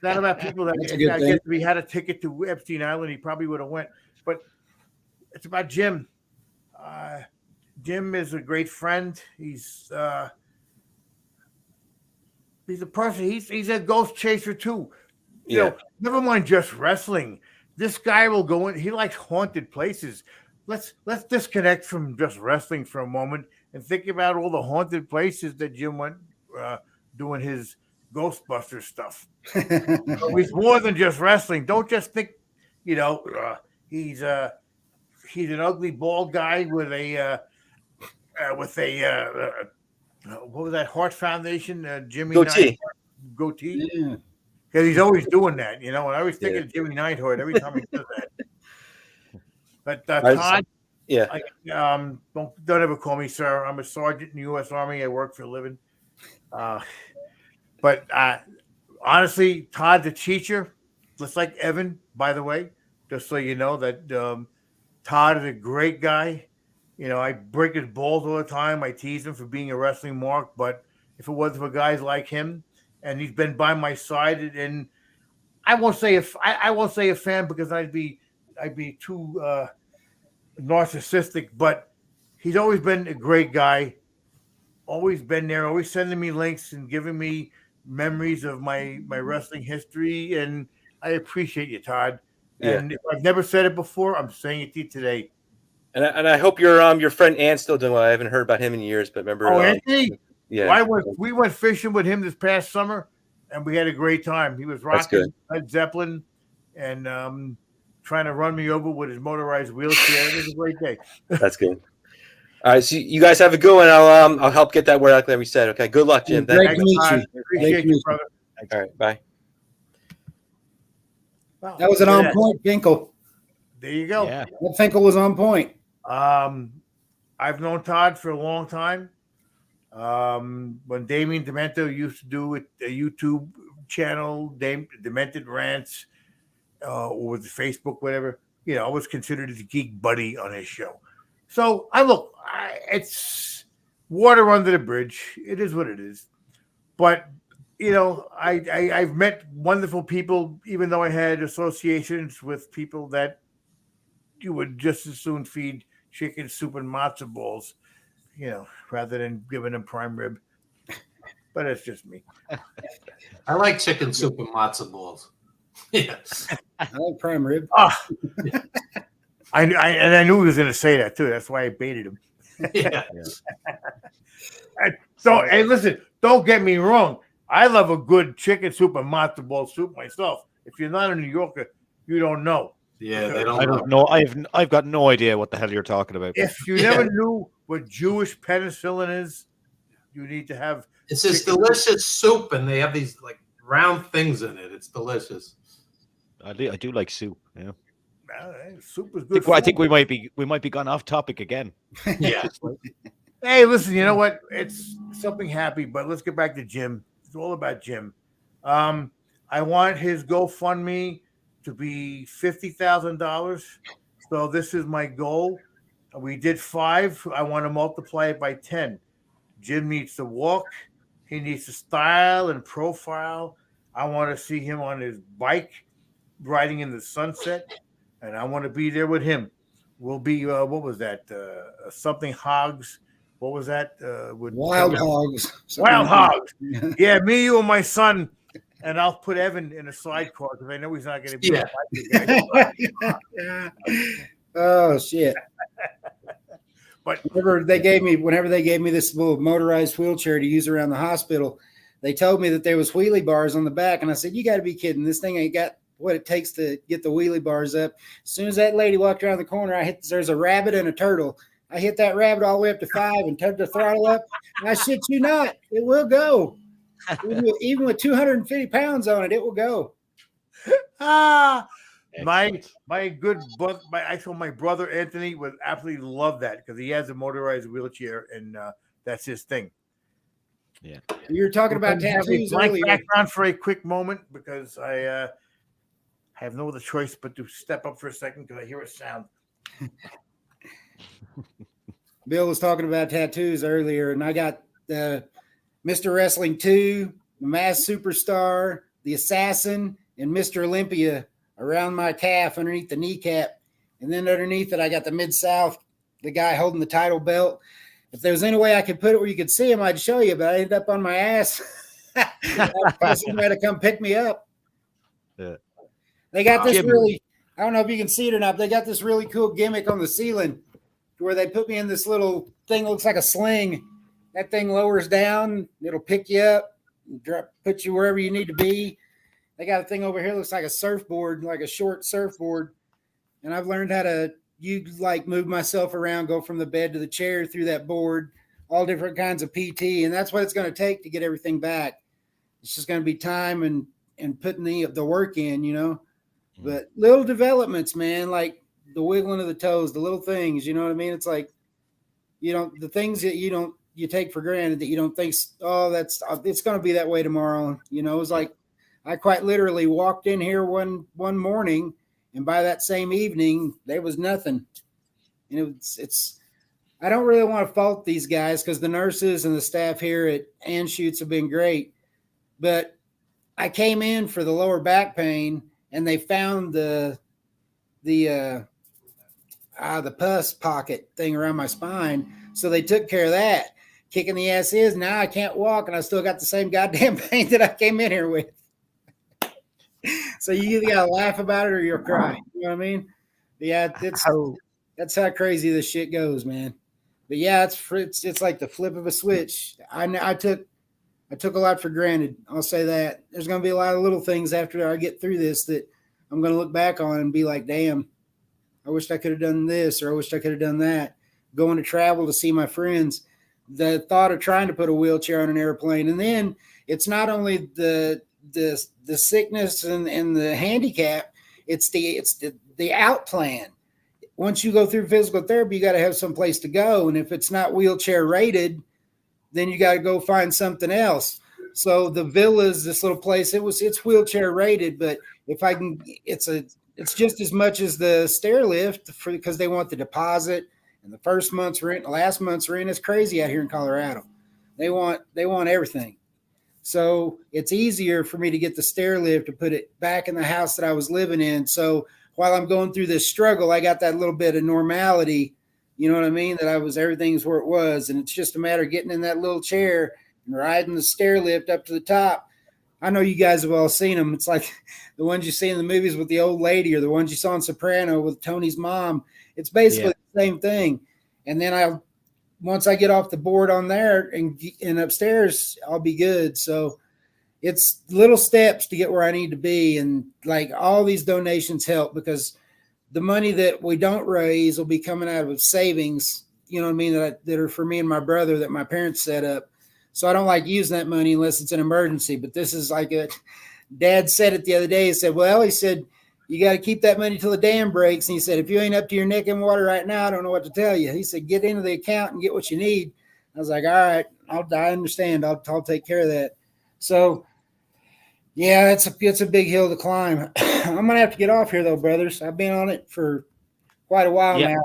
Not about people that That's a good I thing. guess if he had a ticket to Epstein Island, he probably would have went. But it's about Jim. Jim is a great friend. He's a person. He's a ghost chaser too. You know, never mind just wrestling. This guy will go in. He likes haunted places. Let's disconnect from just wrestling for a moment and think about all the haunted places that Jim went doing his Ghostbuster stuff. So he's more than just wrestling. Don't just think, he's an ugly bald guy with a what was that Heart Foundation Jimmy goatee. Yeah. Because he's always doing that, and I always think of Jimmy Neidhart every time he does that. But Todd, don't ever call me sir. I'm a sergeant in the U.S. Army. I work for a living. But honestly, Todd's a teacher, just like Evan, by the way, just so you know that Todd is a great guy. I break his balls all the time. I tease him for being a wrestling mark, but if it wasn't for guys like him, and he's been by my side, and I won't say a fan because I'd be too narcissistic, but he's always been a great guy. Always been there, always sending me links and giving me memories of my wrestling history, and I appreciate you, Todd. And if I've never said it before, I'm saying it to you today. And I hope your friend Ann's still doing well. I haven't heard about him in years, but remember? Anthony? Yeah. We went fishing with him this past summer, and we had a great time. He was rocking Led Zeppelin and trying to run me over with his motorized wheelchair. It was a great day. That's good. All right, so you guys have a good one. I'll help get that word out like we said. Okay, good luck, Jim. Great to meet you. Appreciate you, brother. All right, bye. Wow, That was an on point Finkel. There you go. Yeah. That Finkel was on point. I've known Todd for a long time. When Damien Demento used to do a YouTube channel, Demented Rants, or with Facebook, whatever, I was considered a geek buddy on his show. So it's water under the bridge. It is what it is. But I've met wonderful people, even though I had associations with people that you would just as soon feed chicken soup and matzo balls, rather than giving them prime rib. But it's just me. I like chicken soup and matzo balls. Yes. I like prime rib. I knew he was going to say that too. That's why I baited him. Yeah. So, hey, listen, don't get me wrong. I love a good chicken soup and matzo ball soup myself. If you're not a New Yorker, you don't know. Yeah, they don't I know. don't know. I've got no idea what the hell you're talking about. If you never knew what Jewish penicillin is, you need to have. It's this delicious soup, and they have these like round things in it. It's delicious. I do like soup. Yeah. Soup is good. I think we might be gone off topic again. Yeah. Hey, listen, you know what? It's something happy, but let's get back to Jim. It's all about Jim. I want his GoFundMe to be $50,000. So this is my goal. We did 5. I want to multiply it by 10. Jim needs to walk. He needs to style and profile. I want to see him on his bike riding in the sunset, and I want to be there with him. We'll be, what was that? Something hogs. What was that? Wild hogs. Wild hogs. Yeah, me, you, and my son. And I'll put Evan in a sidecar because I know he's not going to be. Yeah. Oh shit! But whenever they gave me this little motorized wheelchair to use around the hospital, they told me that there was wheelie bars on the back, and I said, "You got to be kidding! This thing ain't got what it takes to get the wheelie bars up." As soon as that lady walked around the corner, there's a rabbit and a turtle. I hit that rabbit all the way up to 5 and turned the throttle up. I shit you not, it will go. Even with 250 pounds on it, it will go. My good brother, my brother Anthony would absolutely love that because he has a motorized wheelchair and that's his thing. Yeah, you were talking about tattoos earlier. Background for a quick moment because I have no other choice but to step up for a second because I hear a sound. Bill was talking about tattoos earlier, and I got Mr. Wrestling 2, the Masked Superstar, the Assassin, and Mr. Olympia around my calf underneath the kneecap. And then underneath it, I got the Mid-South, the guy holding the title belt. If there was any way I could put it where you could see him, I'd show you, but I ended up on my ass. Somebody to come pick me up. Yeah. They got this Jim. really, I don't know if you can see it or not, but they got this really cool gimmick on the ceiling where they put me in this little thing that looks like a sling. That thing lowers down. It'll pick you up, put you wherever you need to be. They got a thing over here that looks like a surfboard, like a short surfboard. And I've learned how to move myself around, go from the bed to the chair through that board, all different kinds of PT. And that's what it's going to take to get everything back. It's just going to be time and putting the work in, you know. But little developments, man, like the wiggling of the toes, the little things, you know what I mean? It's like, the things that you take for granted that you don't think, it's going to be that way tomorrow. You know, it was like, I quite literally walked in here one morning, and by that same evening, there was nothing. And it's I don't really want to fault these guys because the nurses and the staff here at Anschutz have been great. But I came in for the lower back pain, and they found the pus pocket thing around my spine. So they took care of that. Kicking the ass is now I can't walk, and I still got the same goddamn pain that I came in here with. So you either gotta laugh about it or you'll cry. You know what I mean? But yeah, that's how crazy this shit goes, man. But yeah, it's like the flip of a switch. I took a lot for granted. I'll say that. There's gonna be a lot of little things after I get through this that I'm gonna look back on and be like, damn, I wished I could have done this, or I wished I could have done that. Going to travel to see my friends, the thought of trying to put a wheelchair on an airplane, and then it's not only the sickness and the handicap, it's the out plan. Once you go through physical therapy, you got to have some place to go, and if it's not wheelchair rated, then you got to go find something else. So the Villas, this little place, it's wheelchair rated, but if I can, it's just as much as the stair lift because they want the deposit and the first month's rent, the last month's rent. It's crazy out here in Colorado. They want everything. So it's easier for me to get the stair lift to put it back in the house that I was living in. So while I'm going through this struggle, I got that little bit of normality. You know what I mean? That everything's where it was. And it's just a matter of getting in that little chair and riding the stair lift up to the top. I know you guys have all seen them. It's like the ones you see in the movies with the old lady, or the ones you saw in Soprano with Tony's mom. It's basically the same thing. And then once I get off the board on there and upstairs, I'll be good. So it's little steps to get where I need to be. And like all these donations help because the money that we don't raise will be coming out of savings, you know what I mean, that are for me and my brother that my parents set up. So I don't like using that money unless it's an emergency. But this is like Dad said it the other day. He said, you got to keep that money till the dam breaks. And he said, if you ain't up to your neck in water right now, I don't know what to tell you. He said, get into the account and get what you need. I was like, all right, I understand. I'll take care of that. So, yeah, it's a big hill to climb. I'm going to have to get off here, though, brothers. I've been on it for quite a while now.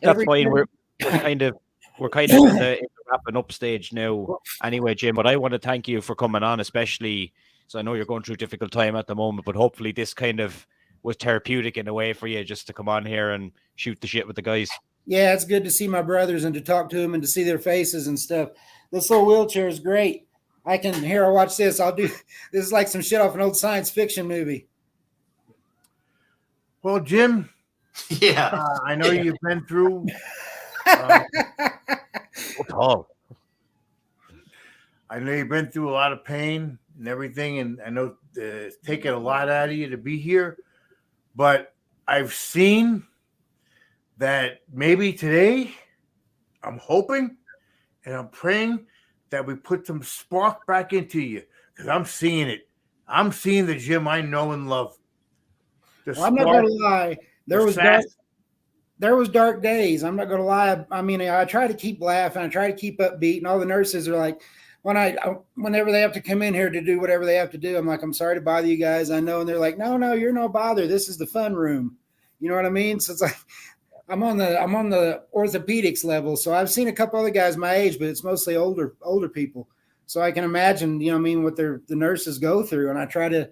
That's fine. We're kind of in the wrapping up stage now anyway, Jim. But I want to thank you for coming on, especially – so I know you're going through a difficult time at the moment, but hopefully this kind of was therapeutic in a way for you just to come on here and shoot the shit with the guys. Yeah, it's good to see my brothers and to talk to them and to see their faces and stuff. This little wheelchair is great. I watch this. This is like some shit off an old science fiction movie. Well, Jim, I know you've been through. I know you've been through a lot of pain and everything, and I know it's taken a lot out of you to be here, but I've seen that maybe today I'm hoping and I'm praying that we put some spark back into you because I'm seeing it. I'm seeing the Jim I know and love. I'm not going to lie. There was dark days. I'm not going to lie. I mean, I try to keep laughing. I try to keep upbeat, and all the nurses are like, whenever they have to come in here to do whatever they have to do, I'm like, I'm sorry to bother you guys. I know. And they're like, no, you're no bother. This is the fun room. You know what I mean? So it's like, I'm on the orthopedics level, so I've seen a couple other guys my age, but it's mostly older people. So I can imagine, you know what I mean, what the nurses go through, and I try to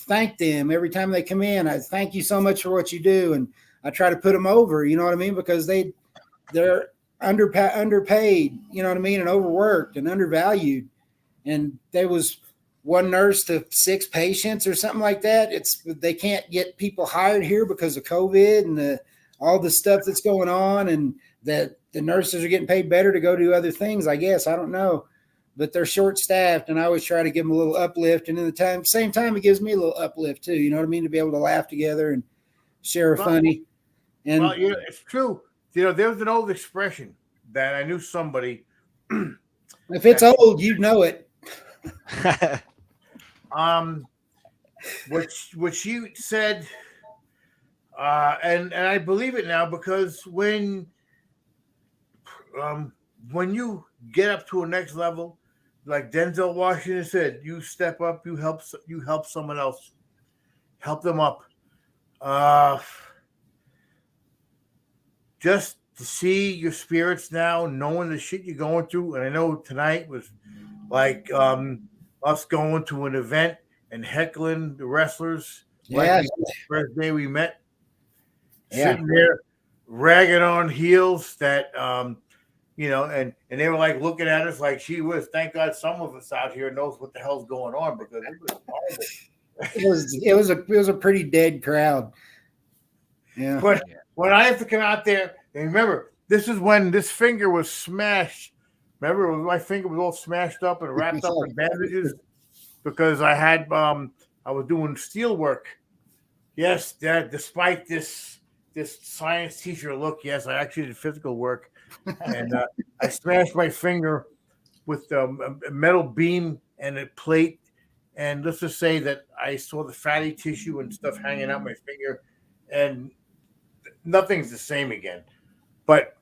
thank them every time they come in. I thank you so much for what you do, and I try to put them over, you know what I mean, because they're underpaid, you know what I mean, and overworked and undervalued. And there was one nurse to 6 patients or something like that. They can't get people hired here because of COVID and all the stuff that's going on, and that the nurses are getting paid better to go do other things, I guess. I don't know. But they're short-staffed, and I always try to give them a little uplift. And in the same time, it gives me a little uplift too. You know what I mean? To be able to laugh together and share a funny. And well, yeah, it's true. You know, there's an old expression that I knew somebody. If it's old, you know it. What she said, and I believe it now, because when you get up to a next level, like Denzel Washington said, you step up, you help someone else, help them up. Just to see your spirits now, knowing the shit you're going through, and I know tonight was like us going to an event and heckling the wrestlers. Yeah. Like the first day we met, sitting there ragging on heels that you know, and they were like looking at us like she was. Thank God some of us out here knows what the hell's going on, because it was horrible. It was a pretty dead crowd. Yeah. But when I have to come out there, and remember, this is when this finger was smashed. Remember, my finger was all smashed up and wrapped up in bandages because I had I was doing steel work. Yes, Dad, despite this science teacher look, yes, I actually did physical work. And I smashed my finger with a metal beam and a plate. And let's just say that I saw the fatty tissue and stuff hanging out my finger, and nothing's the same again. But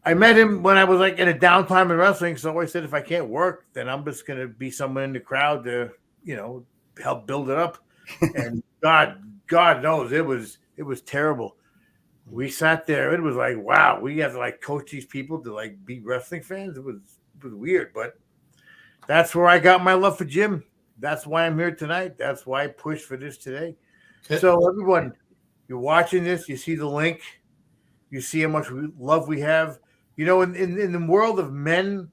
I met him when I was like in a downtime in wrestling. So I said, if I can't work, then I'm just going to be someone in the crowd to, you know, help build it up. And God knows it was terrible. We sat there. It was like, wow, we have to like coach these people to like be wrestling fans. It was weird, but that's where I got my love for Jim. That's why I'm here tonight. That's why I pushed for this today. So everyone, you're watching this, you see the link, you see how much love we have. You know, in the world of men,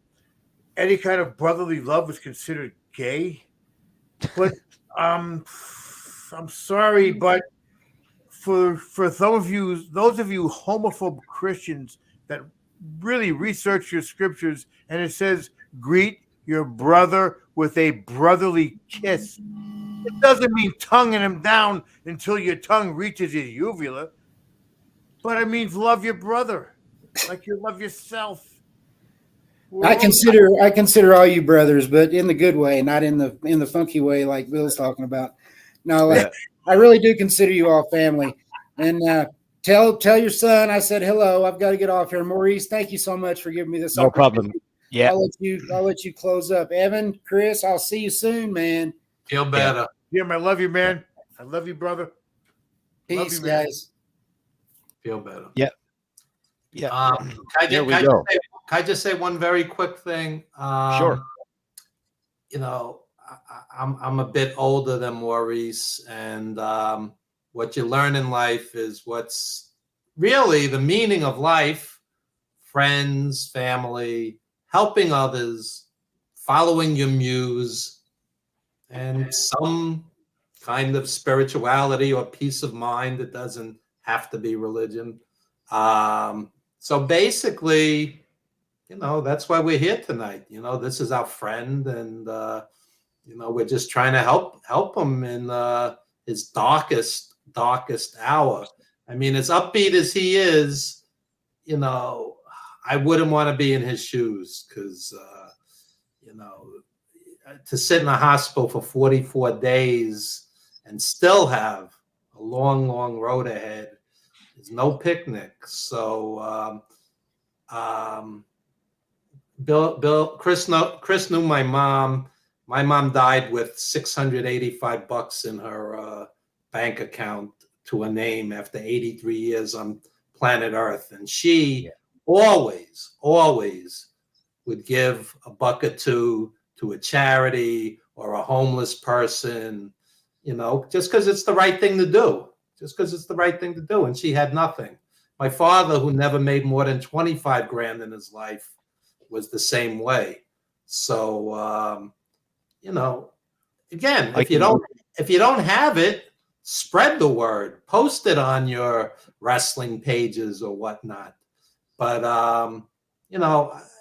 any kind of brotherly love is considered gay. But I'm sorry, but for some of you, those of you homophobe Christians that really research your scriptures, and it says, greet your brother with a brotherly kiss. It doesn't mean tonguing him down until your tongue reaches his uvula, but it means love your brother like you love yourself. I consider all you brothers, but in the good way, not in the funky way like Bill's talking about. No, I really do consider you all family. And tell your son I said hello. I've got to get off here. Maurice, thank you so much for giving me this. No problem. Yeah. I'll let you close up. Evan, Chris, I'll see you soon, man. Feel better. Jim, I love you, man. I love you, brother. Peace, you, man. guys. Feel better. Yeah. Yeah. Can I just say one very quick thing? Sure. You know, I'm a bit older than Maurice, and what you learn in life is what's really the meaning of life: friends, family, helping others, following your muse, and some kind of spirituality or peace of mind. That doesn't have to be religion. So basically, you know, that's why we're here tonight. You know, this is our friend, and you know, we're just trying to help him in his darkest hour. I mean, as upbeat as he is, you know, I wouldn't want to be in his shoes, because you know, to sit in a hospital for 44 days and still have a long road ahead is no picnic. So Chris knew my mom. My mom died with $685 in her bank account to a name after 83 years. I'm planet Earth. And she always would give a buck or two to a charity or a homeless person, just because it's the right thing to do. And she had nothing. My father, who never made more than 25 grand in his life, was the same way. So, again, if you don't have it, spread the word, post it on your wrestling pages or whatnot. But,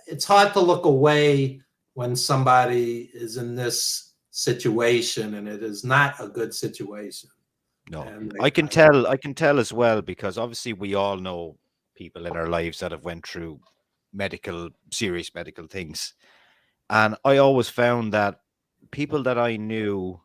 it's hard to look away when somebody is in this situation, and it is not a good situation. No, I can tell as well, because obviously we all know people in our lives that have went through serious medical things. And I always found that people that I knew,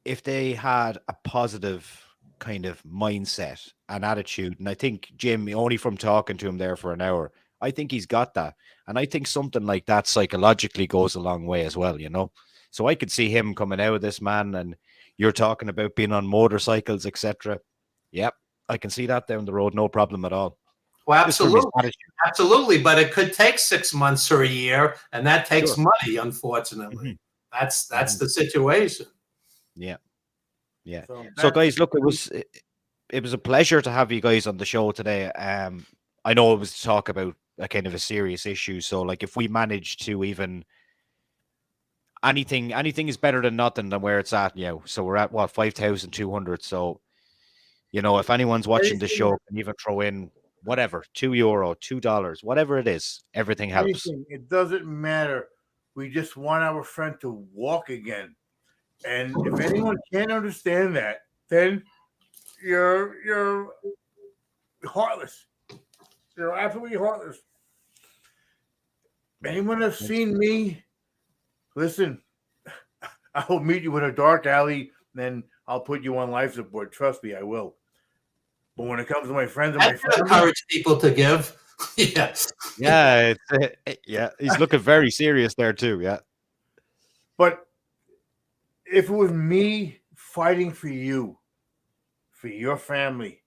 if they had a positive kind of mindset and attitude, and I think Jim, only from talking to him there for an hour, I think he's got that. And I think something like that psychologically goes a long way as well, So I could see him coming out of this, man, and you're talking about being on motorcycles, etc. Yep, I can see that down the road, no problem at all. Well, absolutely, but it could take 6 months or a year, and that takes money, unfortunately. That's the situation. Yeah. So guys, look, it was a pleasure to have you guys on the show today. I know it was to talk about a kind of a serious issue. So, like, if we manage to even anything is better than nothing than where it's at now. So we're at 5,200. So, if anyone's watching the show, can even throw in whatever, €2, $2, whatever it is, everything helps. It doesn't matter. We just want our friend to walk again. And if anyone can't understand that, then you're heartless. You're absolutely heartless. Anyone have seen me? Listen, I will meet you in a dark alley, then I'll put you on life support. Trust me, I will. But when it comes to my friends and my family, encourage people to give. Yeah, he's looking very serious there too. Yeah, but if it was me fighting for you, for your family,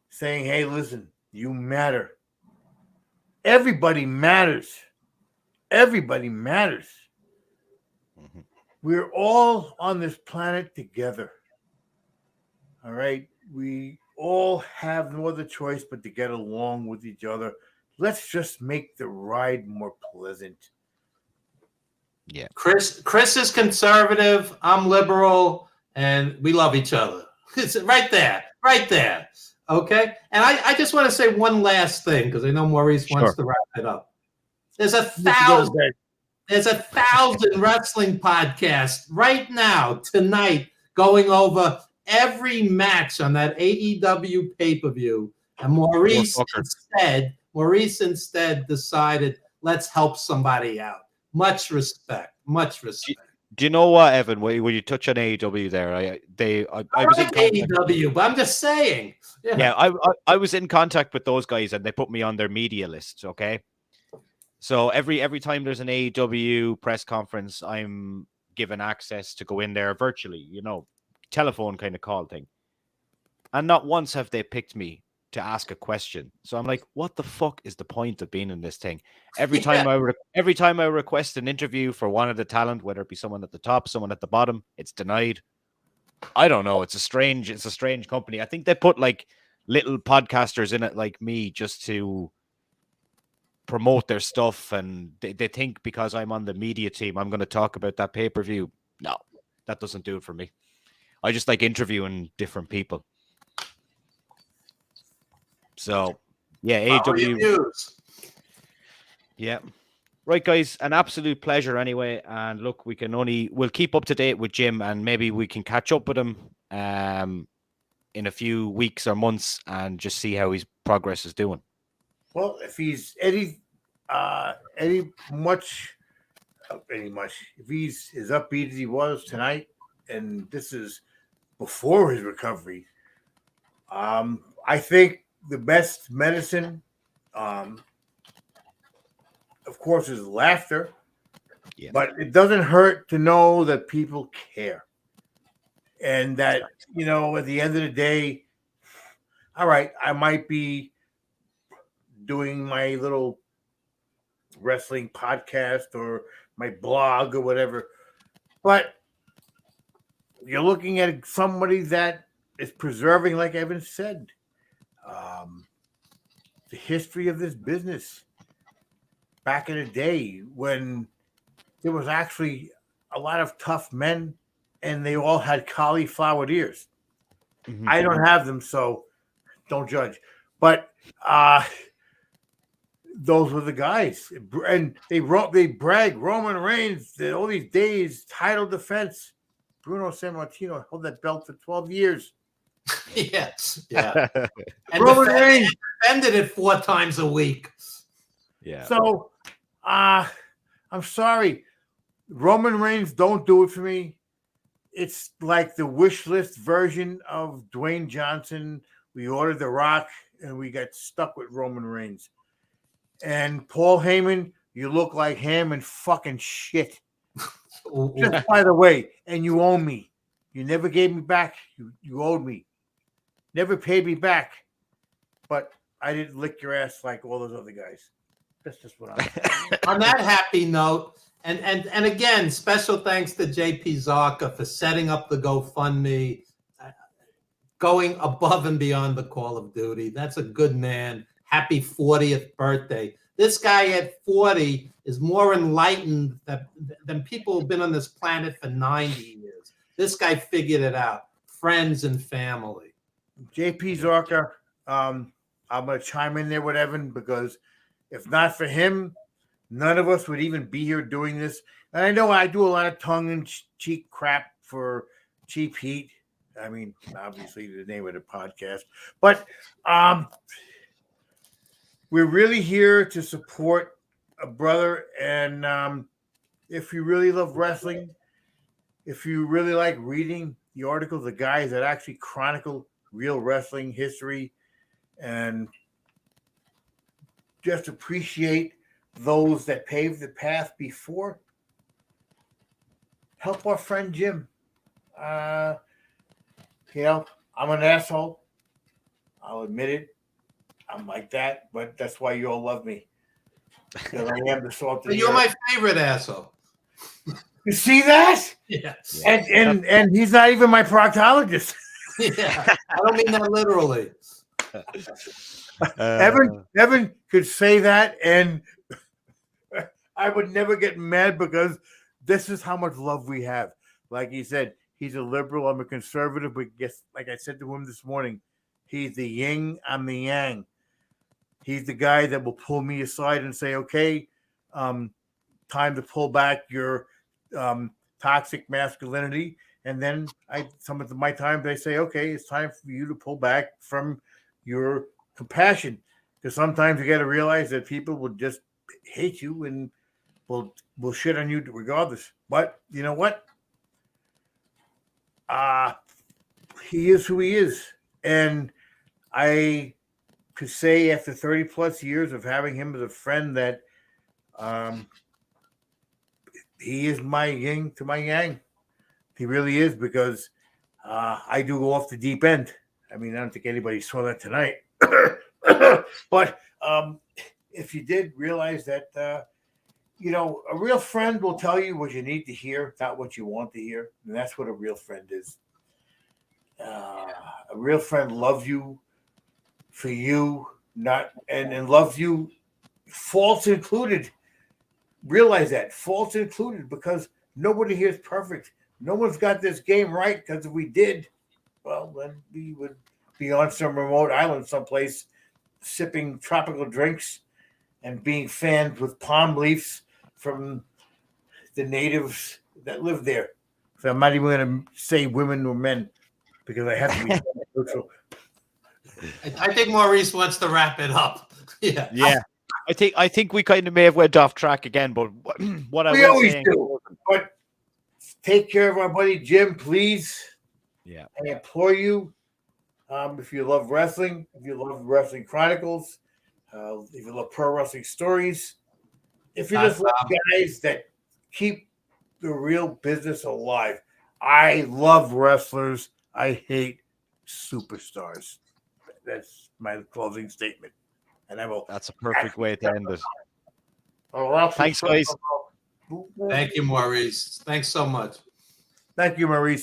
saying, "Hey, listen, you matter. Everybody matters. Everybody matters. We're all on this planet together. All right? We all have no other choice but to get along with each other. Let's just make the ride more pleasant." Yeah. Chris is conservative. I'm liberal, and we love each other. It's right there. Okay. And I just want to say one last thing, because I know Maurice wants to wrap it up. There's 1,000 wrestling podcasts right now, tonight, going over every match on that AEW pay-per-view. And Maurice instead decided, let's help somebody out. Much respect. Do you know what, Evan? When you touch on AEW there, I was in AEW, but I'm just saying. Yeah, I was in contact with those guys, and they put me on their media list. Okay, so every time there's an AEW press conference, I'm given access to go in there virtually, telephone kind of call thing. And not once have they picked me to ask a question. So I'm like, what the fuck is the point of being in this thing? Every time I request an interview for one of the talent, whether it be someone at the top, someone at the bottom, it's denied. I don't know. It's a strange company. I think they put like little podcasters in it like me just to promote their stuff, and they think because I'm on the media team, I'm going to talk about that pay-per-view. No, that doesn't do it for me. I just like interviewing different people. So, yeah, AEW. Yeah. Right, guys, an absolute pleasure anyway. And look, we'll keep up to date with Jim, and maybe we can catch up with him in a few weeks or months and just see how his progress is doing. Well, if he's if he's as upbeat as he was tonight, and this is before his recovery, I think the best medicine, of course, is laughter. Yeah. But it doesn't hurt to know that people care. And that, at the end of the day, all right, I might be doing my little wrestling podcast or my blog or whatever, but you're looking at somebody that is preserving, like Evan said, the history of this business back in the day when there was actually a lot of tough men and they all had cauliflower ears. Mhm. I don't have them, so don't judge. But those were the guys, and they brag Roman Reigns all these days, title defense. Bruno Sammartino held that belt for 12 years. Yes, yeah, and Roman Reigns. defended it 4 times a week. Yeah. So, I'm sorry, Roman Reigns don't do it for me. It's like the wish list version of Dwayne Johnson. We ordered The Rock, and we got stuck with Roman Reigns. And Paul Heyman, you look like ham and fucking shit. Just by the way, and you owe me. You never gave me back. You owed me. Never paid me back. But I didn't lick your ass like all those other guys. That's just what I'm saying. On that happy note, and again, special thanks to JP Zarka for setting up the GoFundMe, going above and beyond the call of duty. That's a good man. Happy 40th birthday. This guy at 40 is more enlightened than people who've been on this planet for 90 years. This guy figured it out. Friends and family. JP Zarka, I'm going to chime in there with Evan because if not for him, none of us would even be here doing this. And I know I do a lot of tongue-in-cheek crap for Cheap Heat. I mean, obviously the name of the podcast. But we're really here to support a brother. And if you really love wrestling, if you really like reading the articles, the guys that actually chronicle real wrestling history and just appreciate those that paved the path before, help our friend Jim. I'm an asshole. I'll admit it. I'm like that, but that's why you all love me. Because I am the salt. But you're my favorite asshole. You see that? Yes. And he's not even my proctologist. Yeah. I don't mean that literally. Evan could say that, and I would never get mad because this is how much love we have. Like he said, he's a liberal, I'm a conservative, but guess, like I said to him this morning, he's the yin, I'm the yang. He's the guy that will pull me aside and say, okay, time to pull back your toxic masculinity. And then some of my times I say, okay, it's time for you to pull back from your compassion. Because sometimes you got to realize that people will just hate you and will shit on you regardless. But you know what? He is who he is. And I could say after 30 plus years of having him as a friend that he is my yin to my yang. He really is, because I do go off the deep end. I mean, I don't think anybody saw that tonight. But if you did realize that, a real friend will tell you what you need to hear, not what you want to hear. And that's what a real friend is. A real friend loves you for you, and loves you, faults included. Realize that, faults included, because nobody here is perfect. No one's got this game right, because if we did, well, then we would be on some remote island someplace sipping tropical drinks and being fanned with palm leaves from the natives that live there. So I'm not even going to say women or men because I have to be neutral. I think Maurice wants to wrap it up. Yeah. I think we kind of may have went off track again, but what I We was always saying, do. But take care of our buddy Jim, please. Yeah. I implore you, if you love wrestling, if you love Wrestling Chronicles, if you love pro wrestling stories, if you just love guys that keep the real business alive. I love wrestlers. I hate superstars. That's my closing statement. And I will. That's a perfect way to end it. I'll Thanks, guys. Thank you, Maurice. Thanks so much. Thank you, Maurice.